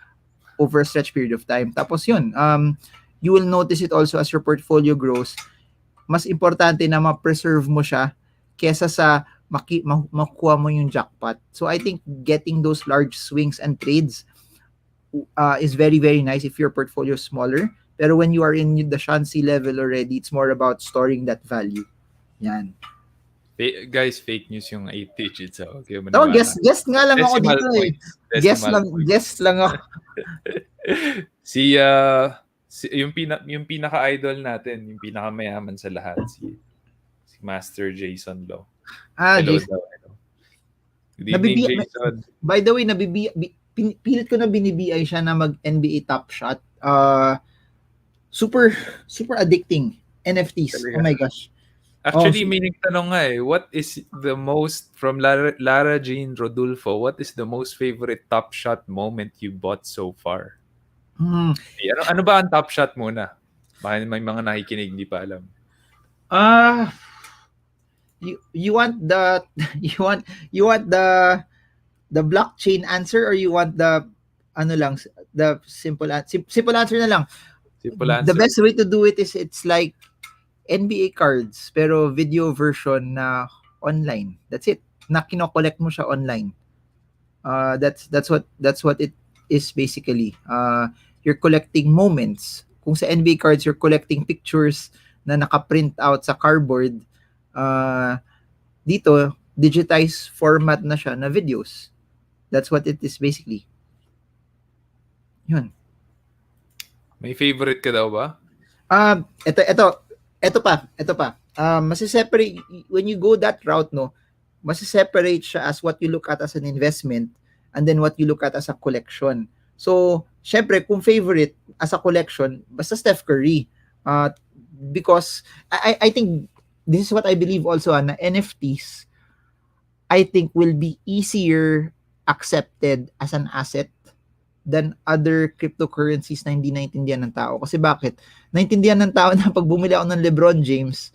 a stretch period of time. Tapos yun, you will notice it also as your portfolio grows. Mas importante na ma-preserve mo siya kesa sa makuha mo yung jackpot. So I think getting those large swings and trades is very very nice if your portfolio is smaller. Pero when you are in the Shanxi level already, it's more about storing that value. Yan. Guys, fake news yung 8 digits. Okay, No, guess nga lang ako dito eh. Guess lang ako. Yung pinaka-idol natin, yung pinaka-mayaman sa lahat, si Master Jason Law. Hello Jason. daw. Good evening, Jason. By the way, pilit ko na binibiyay siya na mag-NBA Top Shot. Super addicting. NFTs. Oh my gosh. Actually, may nagtanong nga what is the most, from Lara Jean Rodulfo, what is the most favorite Top Shot moment you bought so far? Ano ba ang Top Shot muna? Baka may mga nakikinig hindi pa alam. You want the blockchain answer, or you want the the simple answer na lang. Simple answer. The best way to do it is, it's like NBA cards pero video version na online. That's it. Na kino-collect mo siya online. That's what it is basically. You're collecting moments. Kung sa NBA cards, you're collecting pictures na naka-print out sa cardboard. Dito, digitized format na siya na videos. That's what it is basically. Yun. May favorite ka daw ba? Ito pa. Masiseparate, when you go that route, no, masiseparate siya as what you look at as an investment and then what you look at as a collection. So, syempre, kung favorite as a collection, basta Steph Curry. Because I think this is what I believe also, na NFTs, I think will be easier accepted as an asset than other cryptocurrencies na hindi naintindihan ng tao. Kasi bakit? Naintindihan ng tao na pag bumili ako ng LeBron James,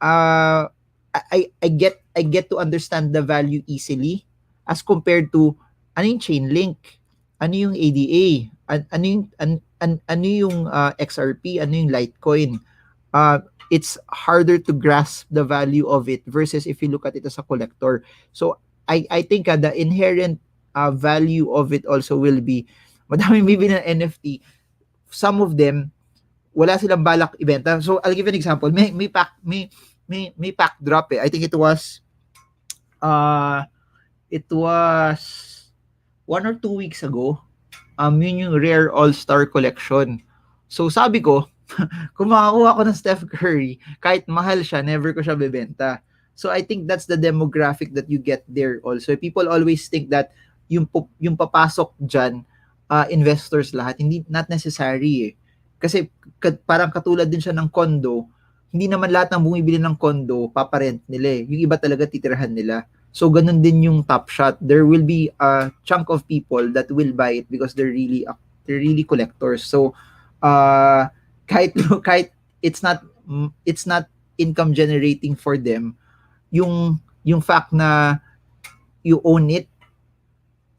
I get to understand the value easily as compared to ano yung Chainlink, ano yung ADA, ano yung XRP, ano yung Litecoin. It's harder to grasp the value of it versus if you look at it as a collector. So I think the inherent value of it also will be, madaming bibili ng NFT. Some of them wala silang balak ibenta. So I'll give an example. May pack drop eh. I think it was 1 or 2 weeks ago. Yun yung rare all-star collection. So sabi ko, kung makakuha ko ng Steph Curry, kahit mahal siya, never ko siya bebenta. So I think that's the demographic that you get there also. People always think that yung papasok dyan, investors lahat, hindi, not necessary eh. Kasi parang katulad din siya ng condo, hindi naman lahat ng bumibili ng condo, paparent nila eh. Yung iba talaga titirahan nila. So ganun din yung Top Shot. There will be a chunk of people that will buy it because they're really collectors. So kahit it's not income generating for them, yung fact na you own it,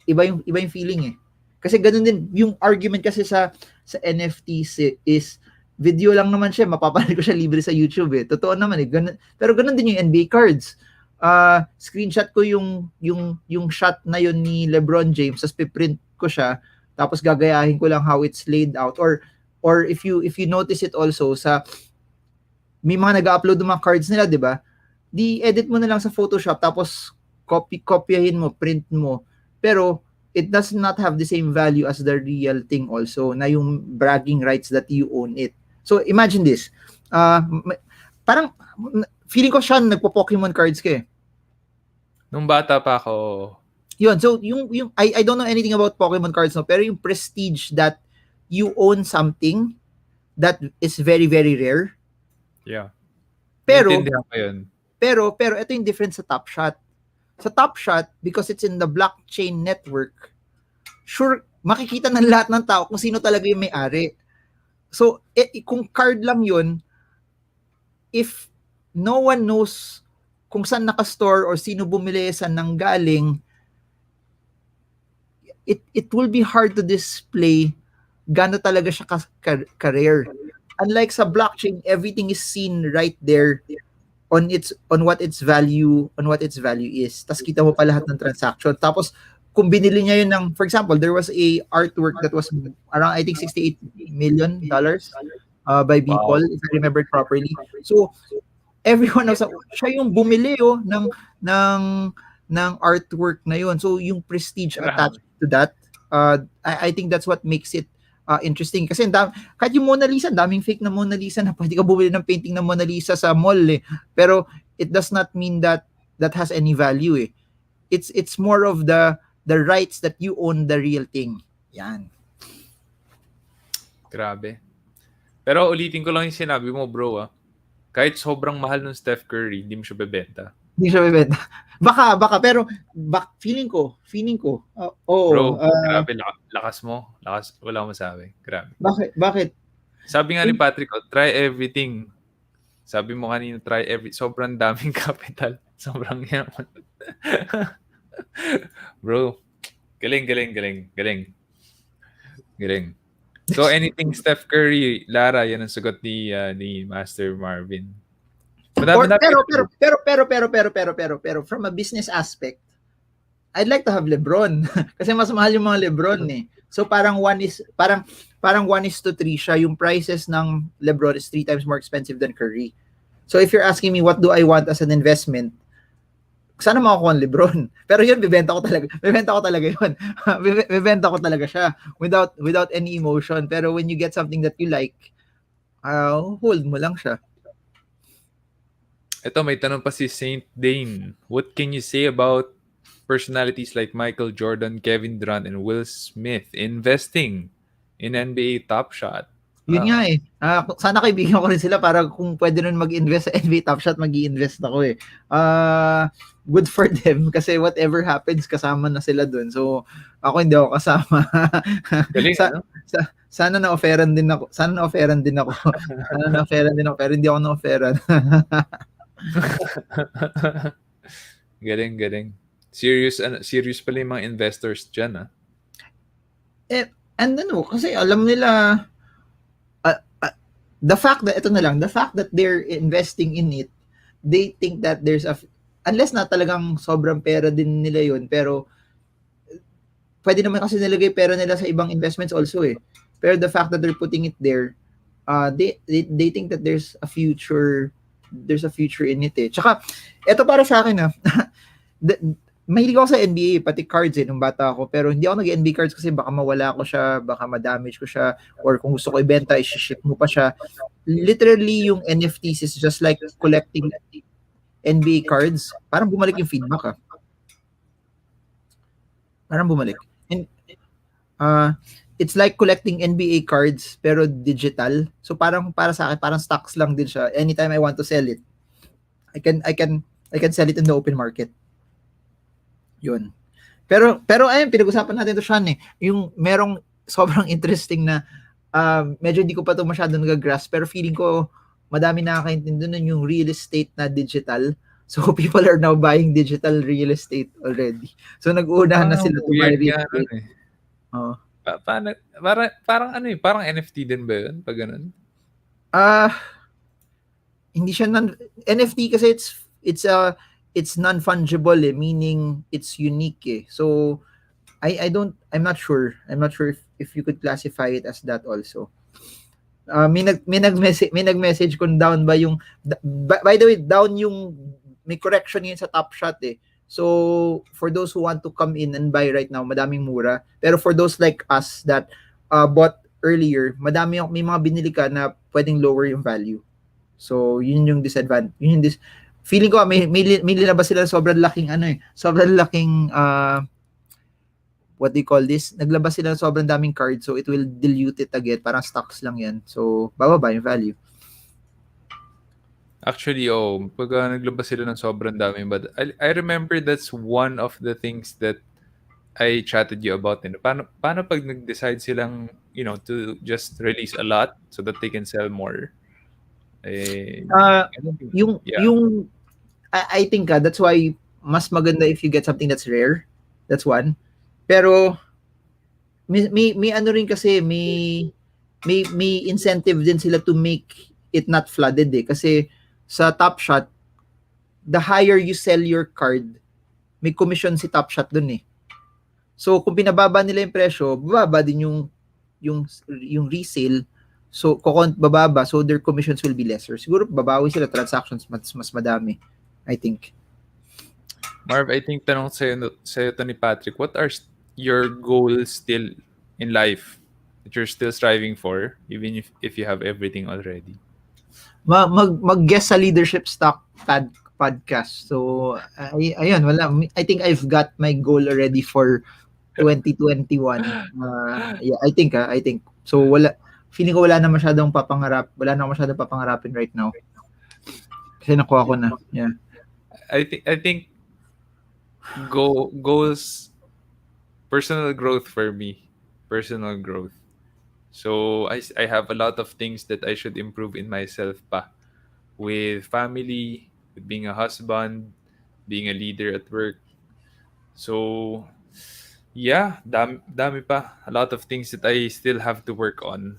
iba yung feeling eh. Kasi ganun din yung argument kasi sa NFTs is video lang naman siya, mapapanood ko siya libre sa YouTube eh. Totoo naman eh. Ganun, pero ganun din yung NBA cards. Screenshot ko yung shot na yun ni LeBron James, tapos piprint ko siya, tapos gagayahin ko lang how it's laid out. Or if you notice it also sa may mga nag-upload ng mga cards nila, 'di ba? Di-edit mo na lang sa Photoshop, tapos copyahin mo, print mo. Pero it does not have the same value as the real thing also, na yung bragging rights that you own it. So imagine this. Parang feeling ko siya nagpo-Pokemon cards ka eh. Nung bata pa ako, Yun, so yung I don't know anything about Pokemon cards no, pero yung prestige that you own something that is very very rare. yeah. Pero Naintindihan ko yun. pero ito yung difference sa Top Shot. Sa Top Shot, because it's in the blockchain network, sure makikita ng lahat ng tao kung sino talaga yung may-ari. So kung card lang yun, if no one knows kung saan naka-store or sino bumili, saan nanggaling, it will be hard to display gaano talaga siya ka-rare. Unlike sa blockchain, everything is seen right there on what its value is. Tapos kita mo pa lahat ng transaction. Tapos kung binili niya yun ng, for example, there was a artwork that was around I think $68 million by people, if I remember it properly. So everyone knows siya yung bumili ng artwork na yun. So yung prestige attached to that, I think that's what makes it interesting. Kasi kahit yung Mona Lisa, daming fake na Mona Lisa na pwede ka bumili ng painting ng Mona Lisa sa mall eh. Pero it does not mean that has any value eh. It's more of the rights that you own the real thing. Yan. Grabe. Pero ulitin ko lang yung sinabi mo, bro. Kahit sobrang mahal ng Steph Curry, hindi mo siya bebenta. Hindi siya bebenta. Baka, pero feeling ko. Bro, grabe, lakas mo. Lakas, wala mo masabi. Grabe. Bakit? Sabi nga ni Patrick, try everything. Sabi mo kanina, sobrang daming capital. Sobrang yaman. Bro, galing. So anything Steph Curry, Lara, yan ang sagot ni Master Marvin. Pero from a business aspect, I'd like to have LeBron kasi mas mahal yung mga LeBron eh. So parang 1 is to 3 siya. Yung prices ng LeBron is 3 times more expensive than Curry. So if you're asking me what do I want as an investment, sana makakuha ng LeBron. Pero yun, bibenta ko talaga yun. Bibenta ko talaga siya without any emotion. Pero when you get something that you like, hold mo lang siya. Ito, may tanong pa si Saint Dane. What can you say about personalities like Michael Jordan, Kevin Durant, and Will Smith investing in NBA Top Shot? Yun nga eh. Sana kaibigan ko rin sila para kung pwede rin mag-invest sa NBA Top Shot, mag-i-invest ako eh. Good for them kasi whatever happens, kasama na sila dun. So, ako hindi ako kasama. Galing, sana na-offeran din ako. Pero hindi ako na-offeran. Galing. Serious pala yung mga investors dyan, And kasi alam nila, the fact that they're investing in it, they think that there's unless na talagang sobrang pera din nila yun, pero pwede naman kasi nilagay pera nila sa ibang investments also eh. Pero the fact that they're putting it there, They think that there's a future in it eh. Tsaka eto para sa akin mahilig ako sa NBA, pati cards nung bata ako, pero hindi ako nag-NBA cards kasi baka mawala ko siya, baka ma-damage ko siya, or kung gusto ko ibenta, i-ship mo pa siya. Literally, yung NFTs is just like collecting NBA cards. Parang bumalik yung feedback Parang bumalik. And, it's like collecting NBA cards pero digital. So parang para sa akin, parang stocks lang din siya. Anytime I want to sell it, I can sell it in the open market. Yun. Pero ayun, pinag-usapan natin to Sean eh. Yung merong sobrang interesting na medyo hindi ko pa to masyado nag-grasp pero feeling ko madami nakakaintindi nun yung real estate na digital. So people are now buying digital real estate already. So nag-uunahan na sila to buy real estate. Oh. Parang NFT din ba yun? Pag ganun? Hindi siya NFT kasi it's non-fungible meaning it's unique So I'm not sure if you could classify it as that also. May nag-message kung down ba yung by the way down yung may correction yun sa Top Shot So for those who want to come in and buy right now, madaming mura. Pero for those like us that bought earlier, may mga binili ka na pwedeng lower yung value. So yun yung disadvantage. Yun yung feeling ko may linabas sila sobrang laking sobrang laking what do you call this? Naglabas sila ng sobrang daming cards so it will dilute it again. Parang stocks lang yan. So bababa yung value. Actually, pag naglabas sila ng sobrang dami, but I remember that's one of the things that I chatted you about. Paano pag nag-decide silang, to just release a lot so that they can sell more? I think that's why mas maganda if you get something that's rare. That's one. Pero may ano rin kasi may incentive din sila to make it not flooded kasi sa Top Shot, the higher you sell your card, may commission si Top Shot dun So kung pinababa nila yung presyo, bababa din yung resale. So bababa, so their commissions will be lesser. Siguro babawi sila transactions mas madami, I think. Marv, I think tanong sa'yo to ni Patrick, what are your goals still in life that you're still striving for, even if you have everything already? Mag-guest sa leadership stock podcast. So ayun, wala. I think I've got my goal already for 2021. I think so feeling ko wala na masyadong papangarapin right now. Kasi nakuha ko na. Yeah. I think goals, personal growth for me. Personal growth. So I have a lot of things that I should improve in myself pa. With family, with being a husband, being a leader at work. So yeah, dami pa. A lot of things that I still have to work on.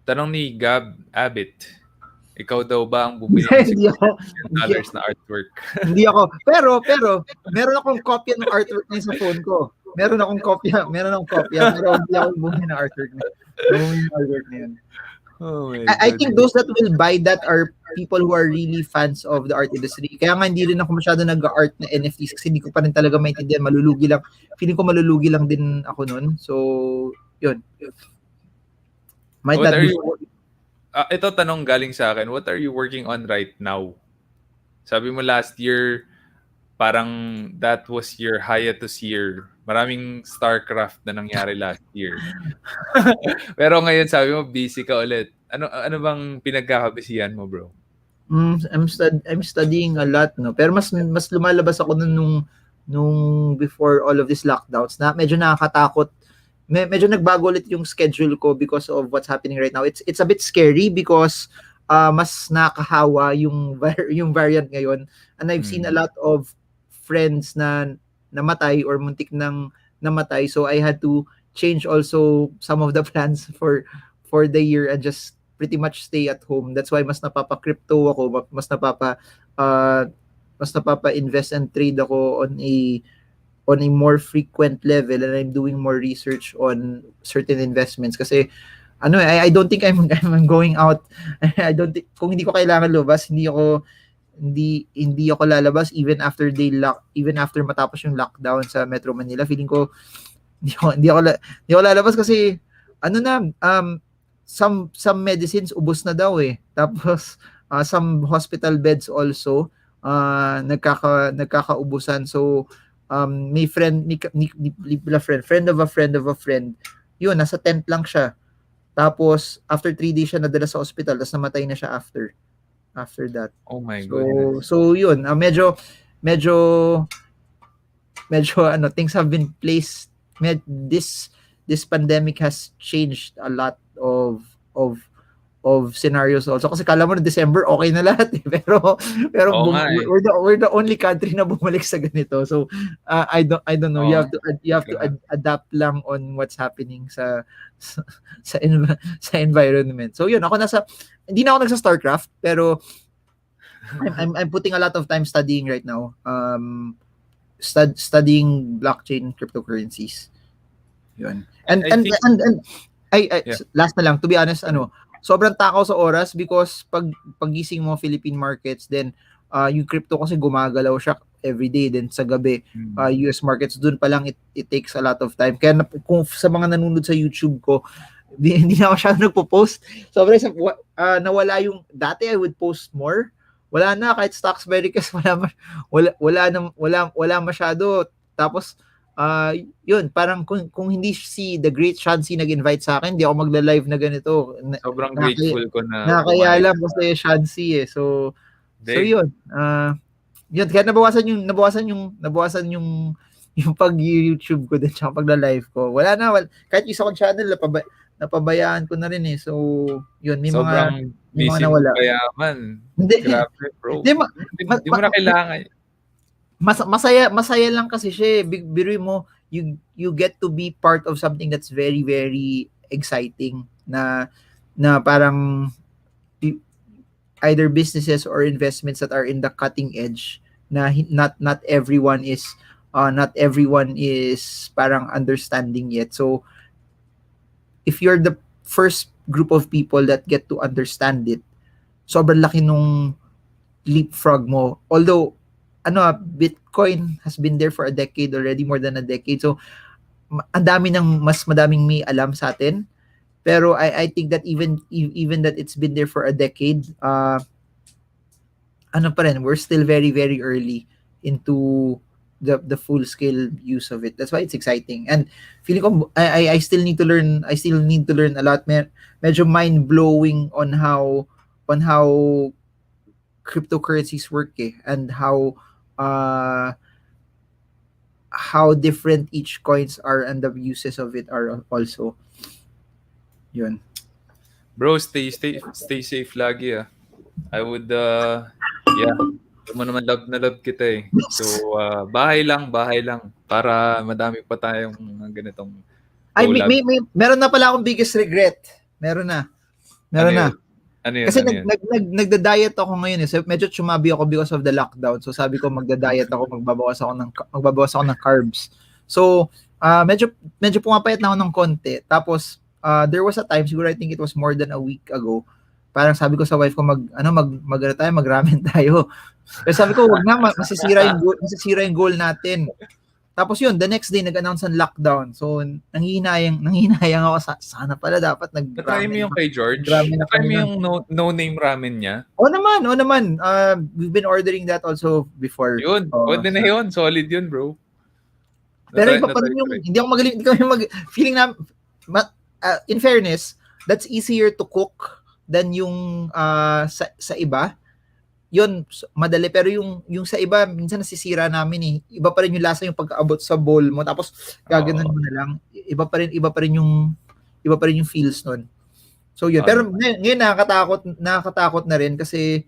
Tanong ni Gab Abbott, ikaw daw ba ang bumili ng $6 na artwork? Hindi ako. Pero meron akong kopya ng artwork niya sa phone ko. Meron akong kopya, pero hindi ako bumili ng artwork niya. Oh my I think those that will buy that are people who are really fans of the art industry. Kaya nga hindi rin ako masyado nag-art na NFTs kasi hindi ko pa rin talaga maintindihan. Malulugi lang. Feeling ko malulugi lang din ako nun. So, yun. Ito tanong galing sa akin. What are you working on right now? Sabi mo last year, parang that was your hiatus year. Maraming StarCraft na nangyari last year. Pero ngayon sabi mo busy ka ulit. Ano bang pinagkakabisihan mo, bro? I'm studying a lot, no. Pero mas lumalabas ako nung before all of these lockdowns na medyo nakakatakot. Medyo nagbago ulit yung schedule ko because of what's happening right now. It's a bit scary because mas nakahawa yung variant ngayon, and I've seen a lot of friends na namatay or muntik nang namatay, so I had to change also some of the plans for the year and just pretty much stay at home. That's why mas napapa-crypto ako, mas napapa-invest and trade ako on a more frequent level, and I'm doing more research on certain investments kasi I don't think I'm going out. I don't think, kung hindi ko kailangan lumabas, hindi ako lalabas even after matapos yung lockdown sa Metro Manila. Feeling ko hindi ako lalabas kasi ano na, some medicines ubos na daw eh. Tapos some hospital beds also nagkakaubusan. So may friend of a friend of a friend, yun, nasa tent lang siya. Tapos after 3 days siya nadala sa hospital, tapos namatay na siya after that. Oh my goodness. So yun, medyo things have been placed. This pandemic has changed a lot of scenarios also, kasi kala mo na December okay na lahat eh. pero Oo nga eh. we're the only country na bumalik sa ganito. So I don't know. Oo. You have to adapt lang on what's happening sa environment. So yun, hindi na ako nagsa StarCraft, pero I'm putting a lot of time studying right now. Studying blockchain cryptocurrencies. Yun. And Yeah. last na lang, to be honest, sobrang takaw sa oras, because paggising mo Philippine markets, then yung crypto kasi gumagalaw siya every day, then sa gabi US markets, dun pa lang it takes a lot of time. Kaya kung sa mga nanonood sa YouTube ko, hindi na ako masyado nagpo-post. Sobrang nawala yung dati. I would post more. Wala na, kahit stocks Americas wala masyado. Tapos yun, parang kung hindi si The Great Shansi nag-invite sa akin, hindi ako magla-live na ganito. Sobrang grateful ko na nakakaya lang kasi Shansi eh. So yun. Yun, kaya nabawasan yung pag-YouTube ko din, tsaka pagla-live ko. Wala na, kahit isa kong channel napabayaan ko na rin eh. So yun, may sobrang mga nawala. Kayaman. Hindi. Grabe, bro. Hindi mo na kailangan. Masaya lang kasi siya. Biruin mo, you get to be part of something that's very, very exciting, na parang either businesses or investments that are in the cutting edge, na not everyone is parang understanding yet. So if you're the first group of people that get to understand it, sobrang laki nung leapfrog mo. Although Bitcoin has been there for a decade already, more than a decade. So mas madaming may alam sa atin. Pero I think that even that it's been there for a decade, pa rin, we're still very, very early into the full scale use of it. That's why it's exciting. And feeling ko I still need to learn a lot. Medyo mind blowing on how cryptocurrencies work and how different each coins are, and the uses of it are also. Yun. Bro, stay safe lagi ah. I would yeah. Mo naman love kita eh. So bahay lang para madami pa tayong ganitong collab. Ay, meron na pala akong biggest regret. Meron na. Ano yun? Kasi nagda-diet ako ngayon eh. So, medyo chumabi ako because of the lockdown. So sabi ko magda-diet ako, magbabawas ako ng carbs. So medyo pumapayat na ako ng konti. Tapos there was a time, siguro I think it was more than a week ago, parang sabi ko sa wife ko mag-ramen tayo. Pero sabi ko wag na, masisira yung goal natin. Tapos yun, the next day nag-announce ang lockdown. So nanghihinayang ako, sana pala dapat Try mo yung kay George. Try mo yung no name ramen niya. Oo naman. We've been ordering that also before. Yun, pwede na yun. Solid yun, bro. Pero iba pa rin yung, hindi ako magaling, feeling na, in fairness, that's easier to cook than yung sa iba. Yun, madali. Pero yung sa iba, minsan nasisira namin eh. Iba pa rin yung lasa, yung pagkaabot sa bowl mo. Tapos, gaganon mo na lang. Iba pa rin yung feels nun. So yun. Pero ngayon nakakatakot na rin kasi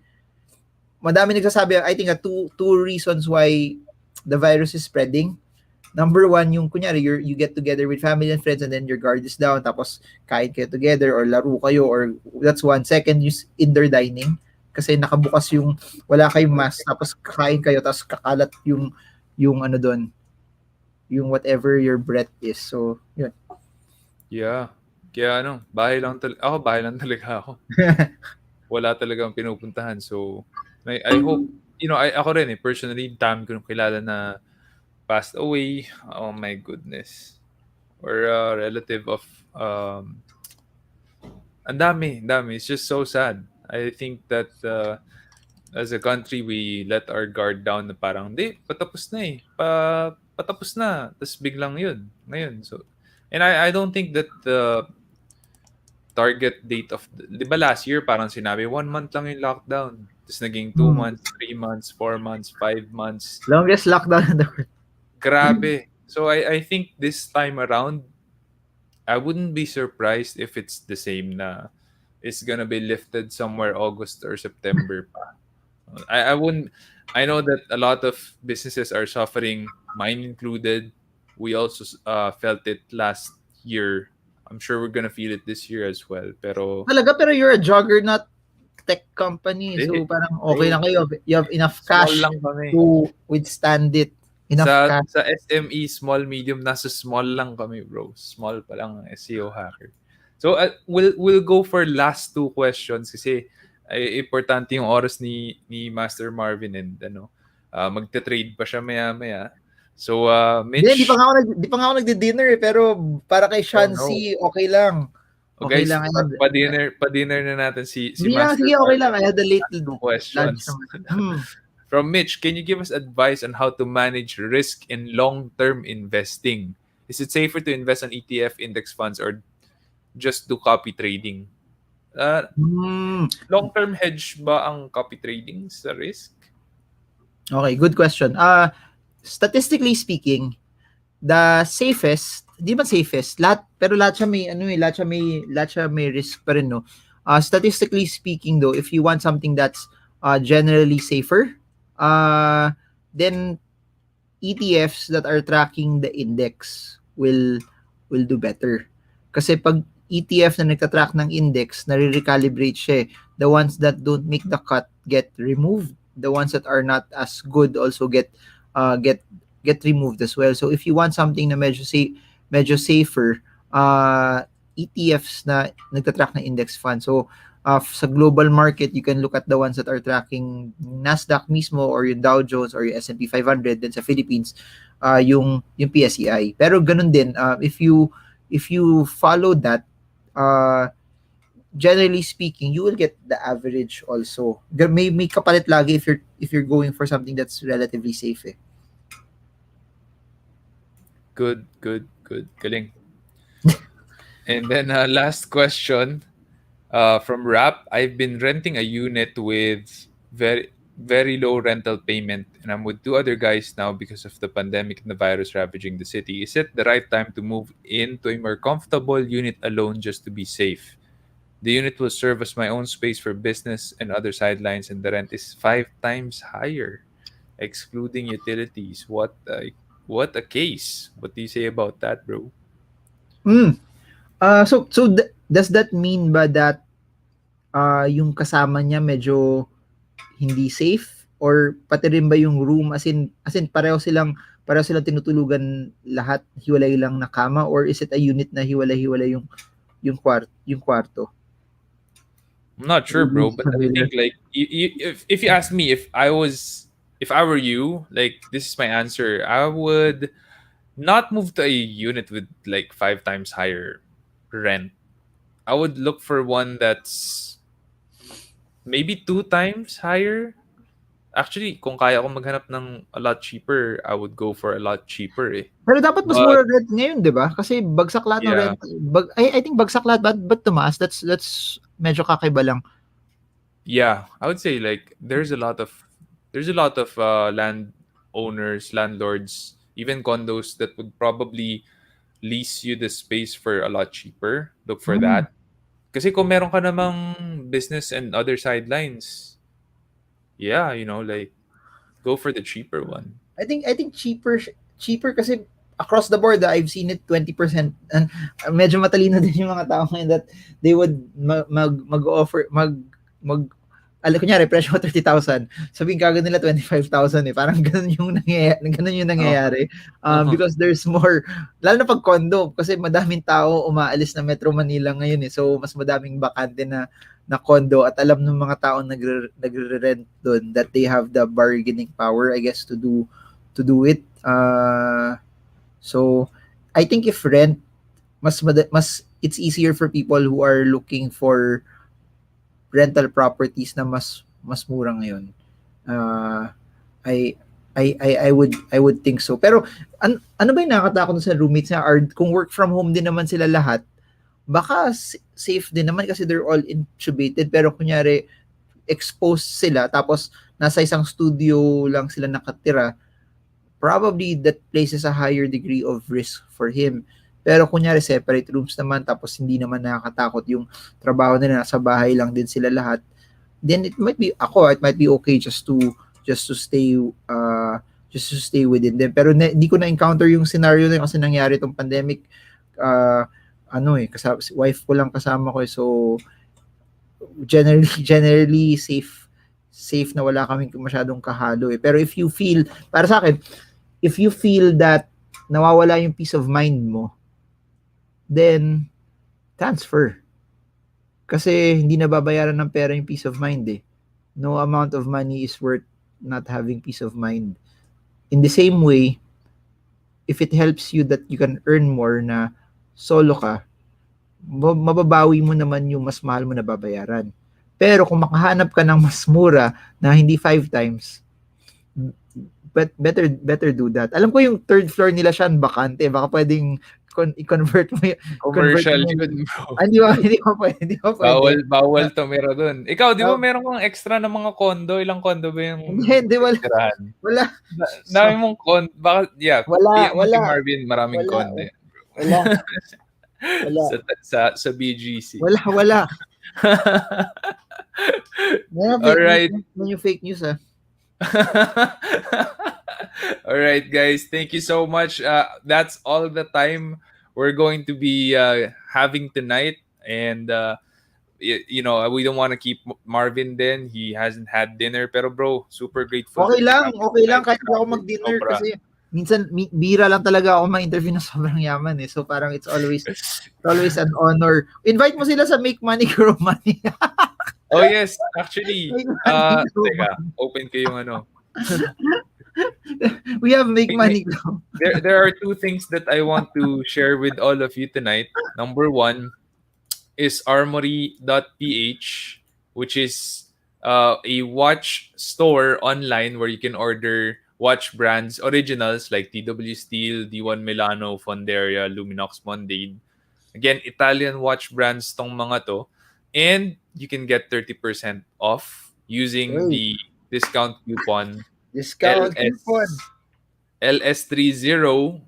madami nagsasabi, I think two reasons why the virus is spreading. Number one, yung kunyari, you get together with family and friends and then your guard is down, tapos kain kayo together or laro kayo, or that's one. Second, yung indoor dining. Kasi nakabukas wala kayong mask, tapos kain kayo, tapos kakalat yung ano doon, yung whatever your breath is. So, yun. Yeah. Kaya bahay lang talaga ako. Wala talagang pinupuntahan. So, I hope, ako rin personally, dami ko nung kilala na passed away. Oh my goodness. Or a relative of, ang dami. It's just so sad. I think that as a country, we let our guard down na parang, di, patapos na eh. Patapos na. Tapos biglang yun. Ngayon. So, and I don't think that the target date of, di ba last year, parang sinabi, 1 month lang yung lockdown. Tapos naging 2 months, 3 months, 4 months, 5 months. Longest lockdown in the world. Grabe. So I think this time around, I wouldn't be surprised if it's the same na it's gonna be lifted somewhere August or September pa. I wouldn't. I know that a lot of businesses are suffering, mine included. We also felt it last year. I'm sure we're gonna feel it this year as well. Pero Talaga, pero you're a juggernaut tech company. So eh, parang okay bro, lang kayo. You have enough small cash lang kami. to withstand it. Enough cash. Sa SME, small, medium, nasa small lang kami, bro. Small pa lang ang SEO hacker. So, we'll go for last two questions kasi importante yung oras ni Master Marvin and magte-trade pa siya maya-maya. So, Mitch. Di pa nga ako nagdi-dinner eh, pero para kay Shansi, okay lang. Okay Guys, lang. pa-dinner na natin si Hindi Master lang, sige, okay lang. I had a late Two lunch questions. naman. From Mitch, can you give us advice on how to manage risk in long-term investing? Is it safer to invest on ETF index funds or just do copy trading? Long-term hedge ba ang copy trading sa risk? Okay, good question. Statistically speaking, the safest, di ba safest, lahat siya may lahat siya may risk pa rin, no. Statistically speaking though, if you want something that's generally safer, then ETFs that are tracking the index will do better. Kasi pag ETF na nagtatrack ng index, nare-recalibrate siya. The ones that don't make the cut get removed. The ones that are not as good also get removed as well. So if you want something na medyo safer, ETFs na nagtatrack ng index fund. So sa global market, you can look at the ones that are tracking Nasdaq mismo or yung Dow Jones or yung S&P 500. Then sa Philippines, yung PSEI. Pero ganun din, if you follow that, generally speaking, you will get the average also. May kapalit lagi if you're going for something that's relatively safe. Good. Galing. And then last question from Rap. I've been renting a unit with very, very low rental payment, and I'm with two other guys now because of the pandemic and the virus ravaging the city. Is it the right time to move into a more comfortable unit alone just to be safe? The unit will serve as my own space for business and other sidelines, and the rent is 5 times higher, excluding utilities. What a case. What do you say about that, bro? So does that mean ba that yung kasama niya medyo hindi safe, or pati rin ba yung room as in pareho silang tinutulugan lahat, hiwalay lang na kama, or is it a unit na hiwalay yung kwarto? I'm not sure, bro, but I think like if you ask me if I were you, like this is my answer. I would not move to a unit with like 5 times higher rent. I would look for one that's maybe 2 times higher. Actually, kung kaya ko maghanap ng a lot cheaper, I would go for a lot cheaper eh. Pero dapat mas mura rent ngayon, 'di ba? Kasi bagsak lahat ng rent. I think bagsak lahat, but tumaas. That's medyo kakaiba lang. Yeah, I would say like there's a lot of land owners, landlords, even condos that would probably lease you the space for a lot cheaper. Look for that. Kasi kung meron ka namang business and other sidelines, yeah, like go for the cheaper one. I think cheaper kasi across the board, I've seen it 20%. And medyo matalino din yung mga tao ngayon that they would mag-offer kunyari, presyo ko 30,000. Sabihin kagad nila 25,000 eh. Parang ganun yung Oh, nangyayari. uh-huh. Because there's more, lalo na pag condo, kasi madaming tao umaalis na Metro Manila ngayon eh. So, mas madaming bakante na condo at alam ng mga tao nagre-rent doon that they have the bargaining power, I guess, to do it. So, I think if rent, mas it's easier for people who are looking for rental properties na mas mura ngayon. Uh, I I would think so. Pero ano ba yung nakakatakot sa roommates na kung work from home din naman sila lahat, baka safe din naman kasi they're all intubated pero kunyari exposed sila tapos nasa isang studio lang sila nakatira, probably that places a higher degree of risk for him. Pero kunyari separate rooms naman tapos hindi naman nakakatakot yung trabaho nila, nasa bahay lang din sila lahat, then it might be okay just to stay within them. Pero hindi ko na encounter yung scenario na yun kasi nangyari tong pandemic. Wife ko lang kasama ko so generally safe na wala kaming masyadong kahalo eh. Pero if you feel, para sa akin, if you feel that nawawala yung peace of mind mo, then transfer. Kasi hindi nababayaran ng pera yung peace of mind eh. No amount of money is worth not having peace of mind. In the same way, if it helps you that you can earn more na solo ka, mababawi mo naman yung mas mahal mo na babayaran. Pero kung makahanap ka ng mas mura na hindi 5 times, but better do that. Alam ko yung third floor nila siya bakante, baka pwedeng i-convert mo Commercial yun, bro. Hindi ko pwede. Bawal tumira dun. Ikaw, di ba meron kang extra na mga condo? Ilang condo ba yung Hindi, tirahan? wala. Dami mong condo. Baka, yeah. Wala. Si Marvin, maraming condo. Wala. Sa BGC. Wala. Alright. Yung fake news ah. All right, guys. Thank you so much. That's all the time we're going to be having tonight. And, we don't want to keep Marvin then. He hasn't had dinner. Pero bro, super grateful. Okay lang. Kahit ako mag-dinner kasi minsan bira lang talaga ako ma-interview na sobrang yaman eh. So parang it's always an honor. Invite mo sila sa Make Money Grow Money. Oh yes, actually. Teka, open ko yung ano. We have Make Money Grow. There are two things that I want to share with all of you tonight. Number one is armory.ph, which is a watch store online where you can order watch brands, originals like TW Steel, D1 Milano, Fonderia, Luminox, Mondane. Again, Italian watch brands tong mga to. And you can get 30% off using the discount coupon LS30.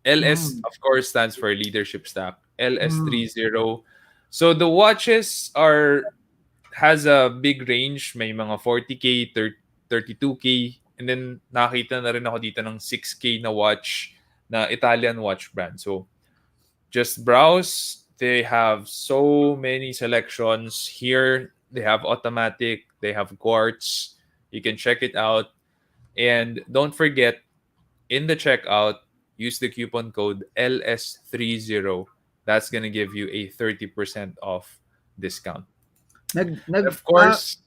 LS, of course, stands for Leadership Stack. LS30. So the watches has a big range. May mga 40K, 32K. And then nakita na rin ako dito ng 6K na watch na Italian watch brand. So just browse. They have so many selections here. They have automatic. They have quartz. You can check it out. And don't forget, in the checkout, use the coupon code LS30. That's going to give you a 30% off discount. Of course,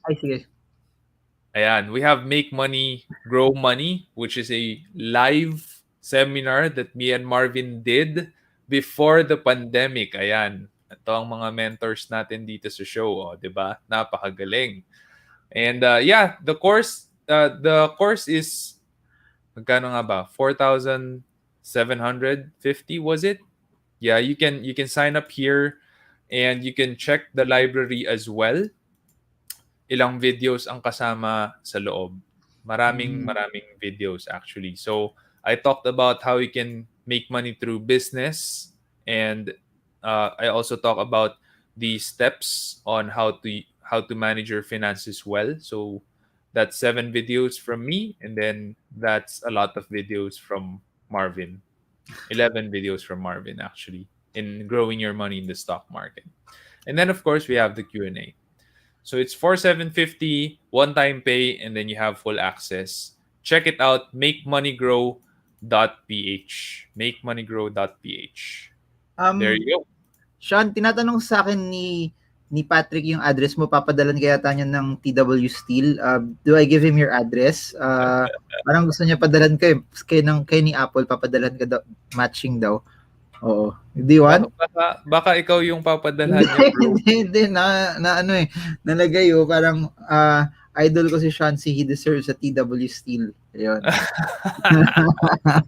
ayan, we have Make Money, Grow Money, which is a live seminar that me and Marvin did before the pandemic. Ayan, ito ang mga mentors natin dito sa show, di ba? Napakagaling. And the course is magkano nga ba? 4,750 was it? Yeah, you can sign up here and you can check the library as well. Ilang videos ang kasama sa loob. Maraming videos actually. So, I talked about how you can make money through business, and I also talk about the steps on how to manage your finances well. So that's 7 videos from me, and then that's a lot of videos from Marvin. 11 videos from Marvin actually in growing your money in the stock market. And then of course we have the Q&A. So it's 4750 one-time pay, and then you have full access. Check it out, makemoneygrow.ph. Makemoneygrow.ph. There you go. Sean, tinatanong sa akin ni Patrick yung address mo, papadalan kaya niya ng TW Steel. Do I give him your address? Parang gusto niya padalan kay ni Apple, papadalan ka daw, matching daw. Oo. Do you want? Baka ikaw yung papadalhan niya, bro. Hindi, nalagay parang idol ko si Sean, he deserves a TW Steel. Ayun.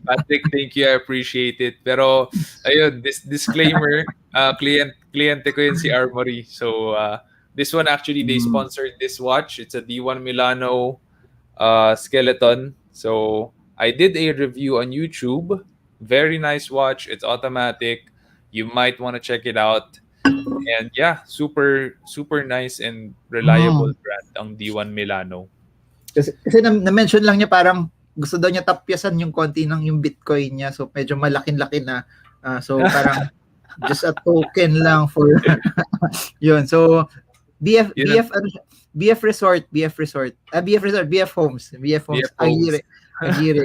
Patrick, thank you. I appreciate it. Pero, ayun, disclaimer, kliyente ko yun si Armory. So, this one actually, they sponsored this watch. It's a D1 Milano skeleton. So, I did a review on YouTube. Very nice watch. It's automatic. You might want to check it out. And yeah, super nice and reliable brand ang D1 Milano. Kasi na-mention lang niya parang gusto daw niya tapyasan yung konti ng yung Bitcoin niya. So medyo malaking-laki na. So parang just a token lang for yun. So BF Resort, BF Homes. Agire.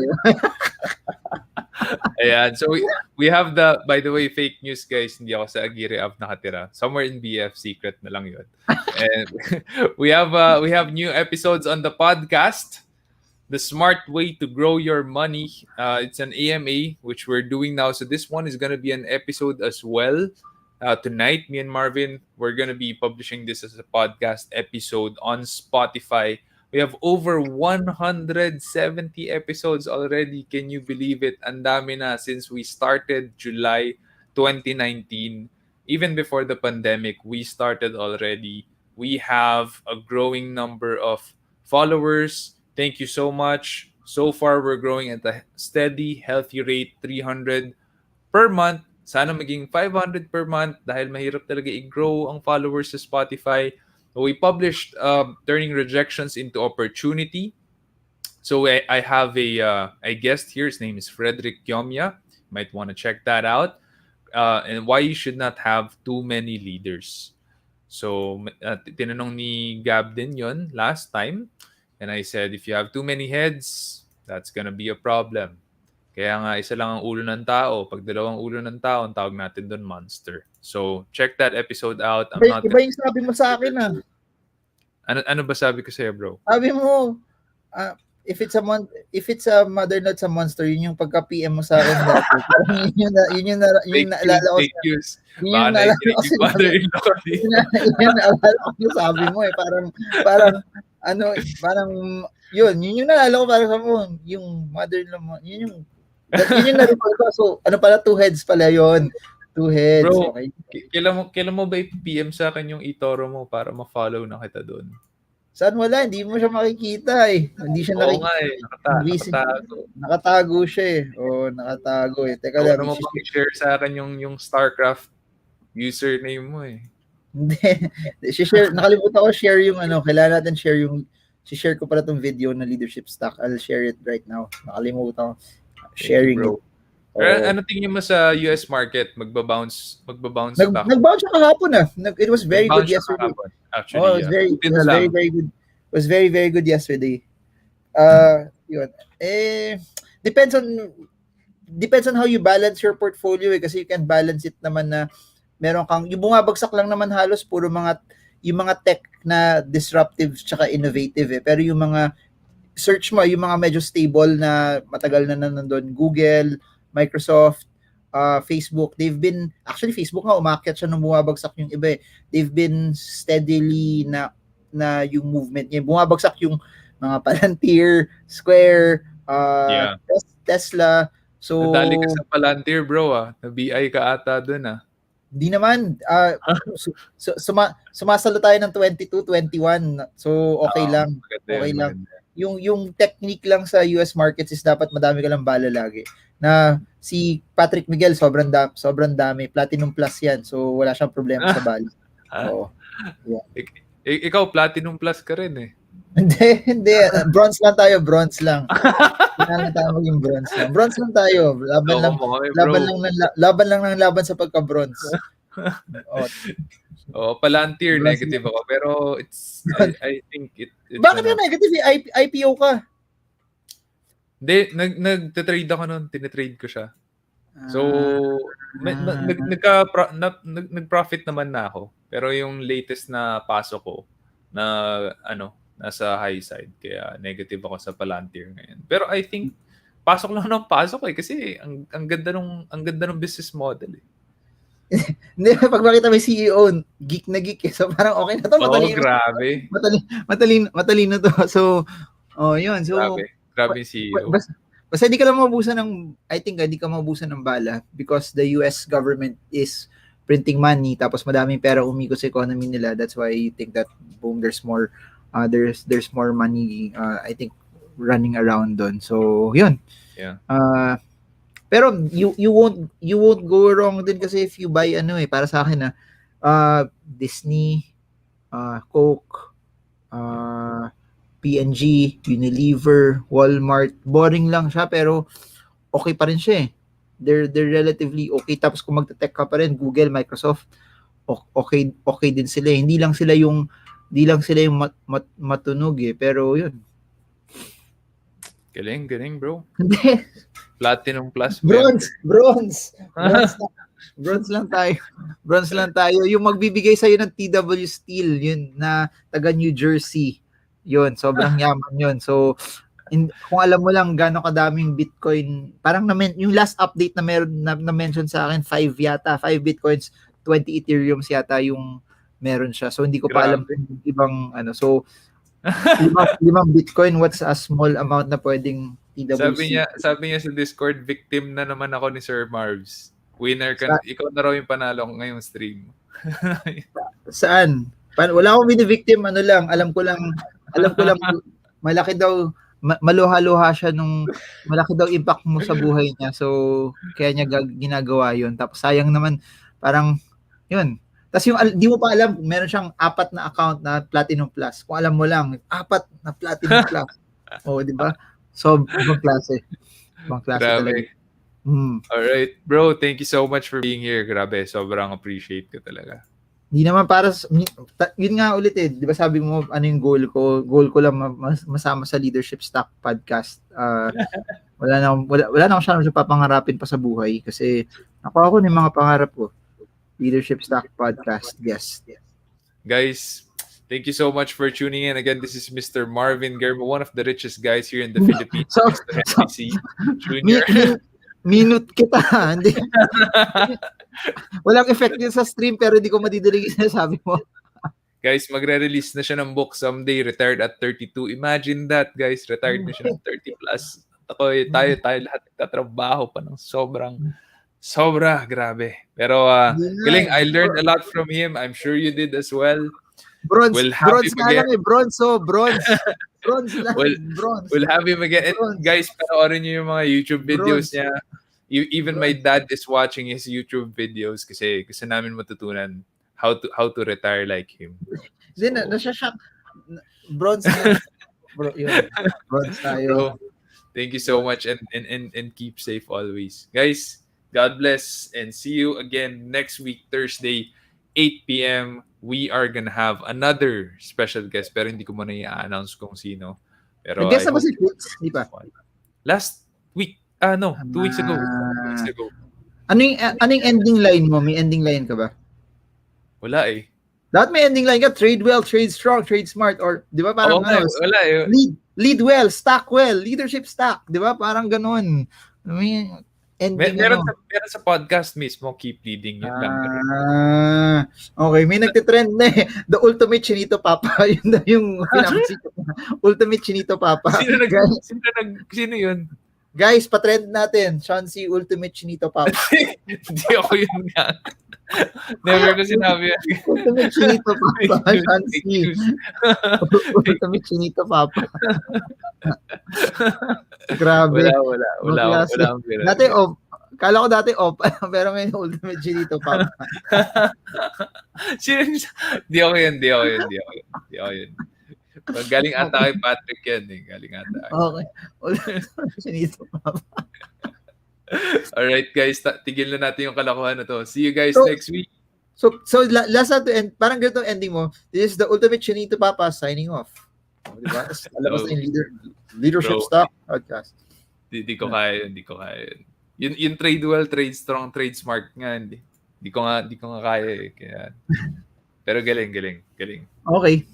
Ayan. So we have by the way, fake news guys, hindi ako sa Agire Ave nakatira. Somewhere in BF, secret na lang yun. And we have new episodes on the podcast, The Smart Way to Grow Your Money. It's an AMA, which we're doing now. So this one is going to be an episode as well. Tonight, me and Marvin, we're going to be publishing this as a podcast episode on Spotify. We have over 170 episodes already. Can you believe it? Ang dami na since we started July 2019. Even before the pandemic, we started already. We have a growing number of followers. Thank you so much. So far, we're growing at a steady, healthy rate, 300 per month. Sana maging 500 per month dahil mahirap talaga i-grow ang followers sa Spotify. We published Turning Rejections into Opportunity. So I have a guest here. His name is Frederick Kiomya. You might want to check that out. And why you should not have too many leaders. So tinanong ni Gab din yon last time. And I said, if you have too many heads, that's gonna be a problem. Kaya nga, isa lang ang ulo ng tao. Pag dalawang ulo ng tao, ang tawag natin doon monster. So, check that episode out. Iba yung sabi mo sa akin Ano ba sabi ko sa'yo, bro? Sabi mo, if it's a mother not a monster, yun yung pagka-PM mo sa akin dati. yun yung naalala ko. Fake news. Yun yung naalala ko. Yun naalala ko sabi mo parang yun yung naalala ko para sa mo, yung mother-in-law mo, yun yung na-recall ko. So, pala, 2 heads pala yun. 2 heads. Bro, okay. Kailan mo ba i-PM sa akin yung eToro mo para ma-follow na kita doon? Saan wala? Hindi mo siya makikita eh. Hindi siya nakatago siya eh. Nakatago eh. Teka lang. Ano mo share sa akin yung StarCraft username mo eh. Hindi. Share, nakalimutan ko share yung kailangan natin share ko pala tong video na leadership stack. I'll share it right now. Nakalimutan ko. Sharing it. Pero ano tingin mo sa US market? Magbabounce back? Nag-bounce siya kahapon It was very good yesterday. Actually, it was very, very good. It was very, very good yesterday. Yun. Depends on how you balance your portfolio kasi you can balance it naman na meron kang, yung bumabagsak lang naman halos puro yung mga tech na disruptive tsaka innovative pero yung mga search mo, yung mga medyo stable na matagal na nandun, Google, Microsoft, Facebook, actually Facebook nga umakyat siya nung bumabagsak yung iba They've been steadily na yung movement niya. Bumabagsak yung mga Palantir, Square, Tesla. So nadali ka sa Palantir, bro Na-BI ka ata dun Di naman. Sumasalo tayo ng 22, 21. So okay lang. Okay lang. Yung technique lang sa US markets is dapat madami ka lang bala lagi. Na si Patrick Miguel sobrang dami, Platinum Plus yan. So wala siyang problema sa bala. Yeah. Ikaw Platinum Plus ka rin eh. Hindi. Bronze lang tayo, bronze lang. Kailangan tayo maging bronze lang. Bronze lang tayo. Laban lang ng laban sa pagka-bronze. Oh, Palantir, Bronze negative ako. Pero it's, Bronze. I think it's Bakit ka negative? IPO ka? Hindi, nagte-trade ako nun. Tinitrade ko siya. So, nag-profit naman na ako. Pero yung latest na pasok ko, na nasa high side. Kaya negative ako sa Palantir ngayon. Pero I think, pasok lang ng pasok kasi ang ganda nung business model eh. Hindi, pag makita mo yung CEO, geek na geek eh. So parang okay na to, matalino. Grabe. Matalino to. So, yun. So, Grabe yung CEO. Basta hindi ka lang mabusan I think hindi ka mabusan ng bala because the US government is printing money tapos madaming pera umikot sa economy nila. That's why you think that boom, there's more money I think running around doon. So, yun. Yeah. Pero you won't go wrong din kasi if you buy para sa akin Disney, Coke, P&G, Unilever, Walmart, boring lang siya pero okay pa rin siya eh. They're relatively okay. Tapos kung magte-tech ka pa rin, Google, Microsoft, okay din sila. Hindi lang sila yung matunog eh, pero yun. Galing bro. Hindi. Platinum plus. Bronze lang tayo. Yung magbibigay sa'yo ng TW Steel, yun na taga New Jersey. Yun, sobrang yaman yun. So, kung alam mo lang gaano kadaming Bitcoin, parang yung last update na meron na mention sa akin, 5 Bitcoins, 20 Ethereums yata yung meron siya. So, hindi ko pa alam kung ibang So, 5 Bitcoin, what's a small amount na pwedeng TWC? Sabi niya sa Discord, victim na naman ako ni Sir Marvs. Winner ka. Ikaw na raw yung panalo ko ngayong stream. Saan? Wala akong bini-victim, alam ko lang malaki daw, maluha-luha siya malaki daw impact mo sa buhay niya. So, kaya niya ginagawa yun. Tapos sayang naman, parang, yun. Tapos di mo pa alam, meron siyang 4 na account na Platinum Plus. Kung alam mo lang, 4 na Platinum Plus. Di ba? So, ibang klase talaga. Alright, bro, thank you so much for being here. Grabe, sobrang appreciate ko talaga. Hindi naman yun nga ulit eh. Di ba sabi mo, ano yung goal ko? Goal ko lang masama sa Leadership Stock Podcast. Wala na akong siya papangarapin pa sa buhay kasi ako ng mga pangarap ko. Leadership Stock Podcast. Yes. Guys, thank you so much for tuning in. Again, this is Mr. Marvin Gerbo, one of the richest guys here in the Philippines. Junior. Minute kita. Hindi. Walang effect din sa stream pero hindi ko madidinig yung sinasabi mo. Guys, magre-release na siya ng book someday, retired at 32. Imagine that, guys. Retired na siya ng 30 plus. Tayo lahat nagtatrabaho pa ng sobra, grabe. Pero galing, I learned a lot from him. I'm sure you did as well. Bronze lang. We'll have him again. And guys, panoorin niyo yung mga YouTube videos niya. Even my dad is watching his YouTube videos kasi namin matutunan how to retire like him. Then siya bronze bro, yun. Bronze tayo. Bro, thank you so much and keep safe always. Guys, God bless and see you again next week, Thursday, 8 p.m. We are gonna have another special guest pero hindi ko muna i-announce kung sino. Pero guess na ba si Fitz? Di ba? Last week. 2 weeks ago. 2 weeks ago. Ano yung ending line mo? May ending line ka ba? Wala eh. Dapat may ending line ka. Trade well, trade strong, trade smart. Or, di ba parang wala eh. Lead well, stock well, leadership stock. Di ba? Parang ganun. Meron sa podcast mismo, keep leading. Yun lang. Okay, may nagtitrend na eh. The Ultimate Chinito Papa. Yun na yung pinakasikat na. Ultimate Chinito Papa. Sino yun? Guys, patrend natin. Shansi Ultimate Chinito Papa. Hindi ako yun nga. Never ko sinabi yan. Ultimate Chinito Papa. Shansi. Ultimate Chinito Papa. Grabe. Wala. Dati kala ko dati pero ngayon Ultimate Chinito Papa. Di ako yun. Galing ata kay Patrick yan eh. Okay. Ultimate Chinito Papa. Alright guys, tigil na natin yung kalokohan na to. See you guys next week. Last na to end, parang ganito ang ending mo. This is the ultimate Chinito Papa signing off. Di ba? Tapos alabas na yung leadership Bro. stock podcast. Di ko kaya yun, di ko kaya yun. Yung trade well, trade strong, trade smart nga, di ko nga kaya eh. Kaya, pero galing. Okay.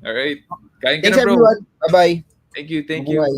Alright. Kain ka Thanks na, bro. everyone. Bye-bye. Thank you. Mabuhay.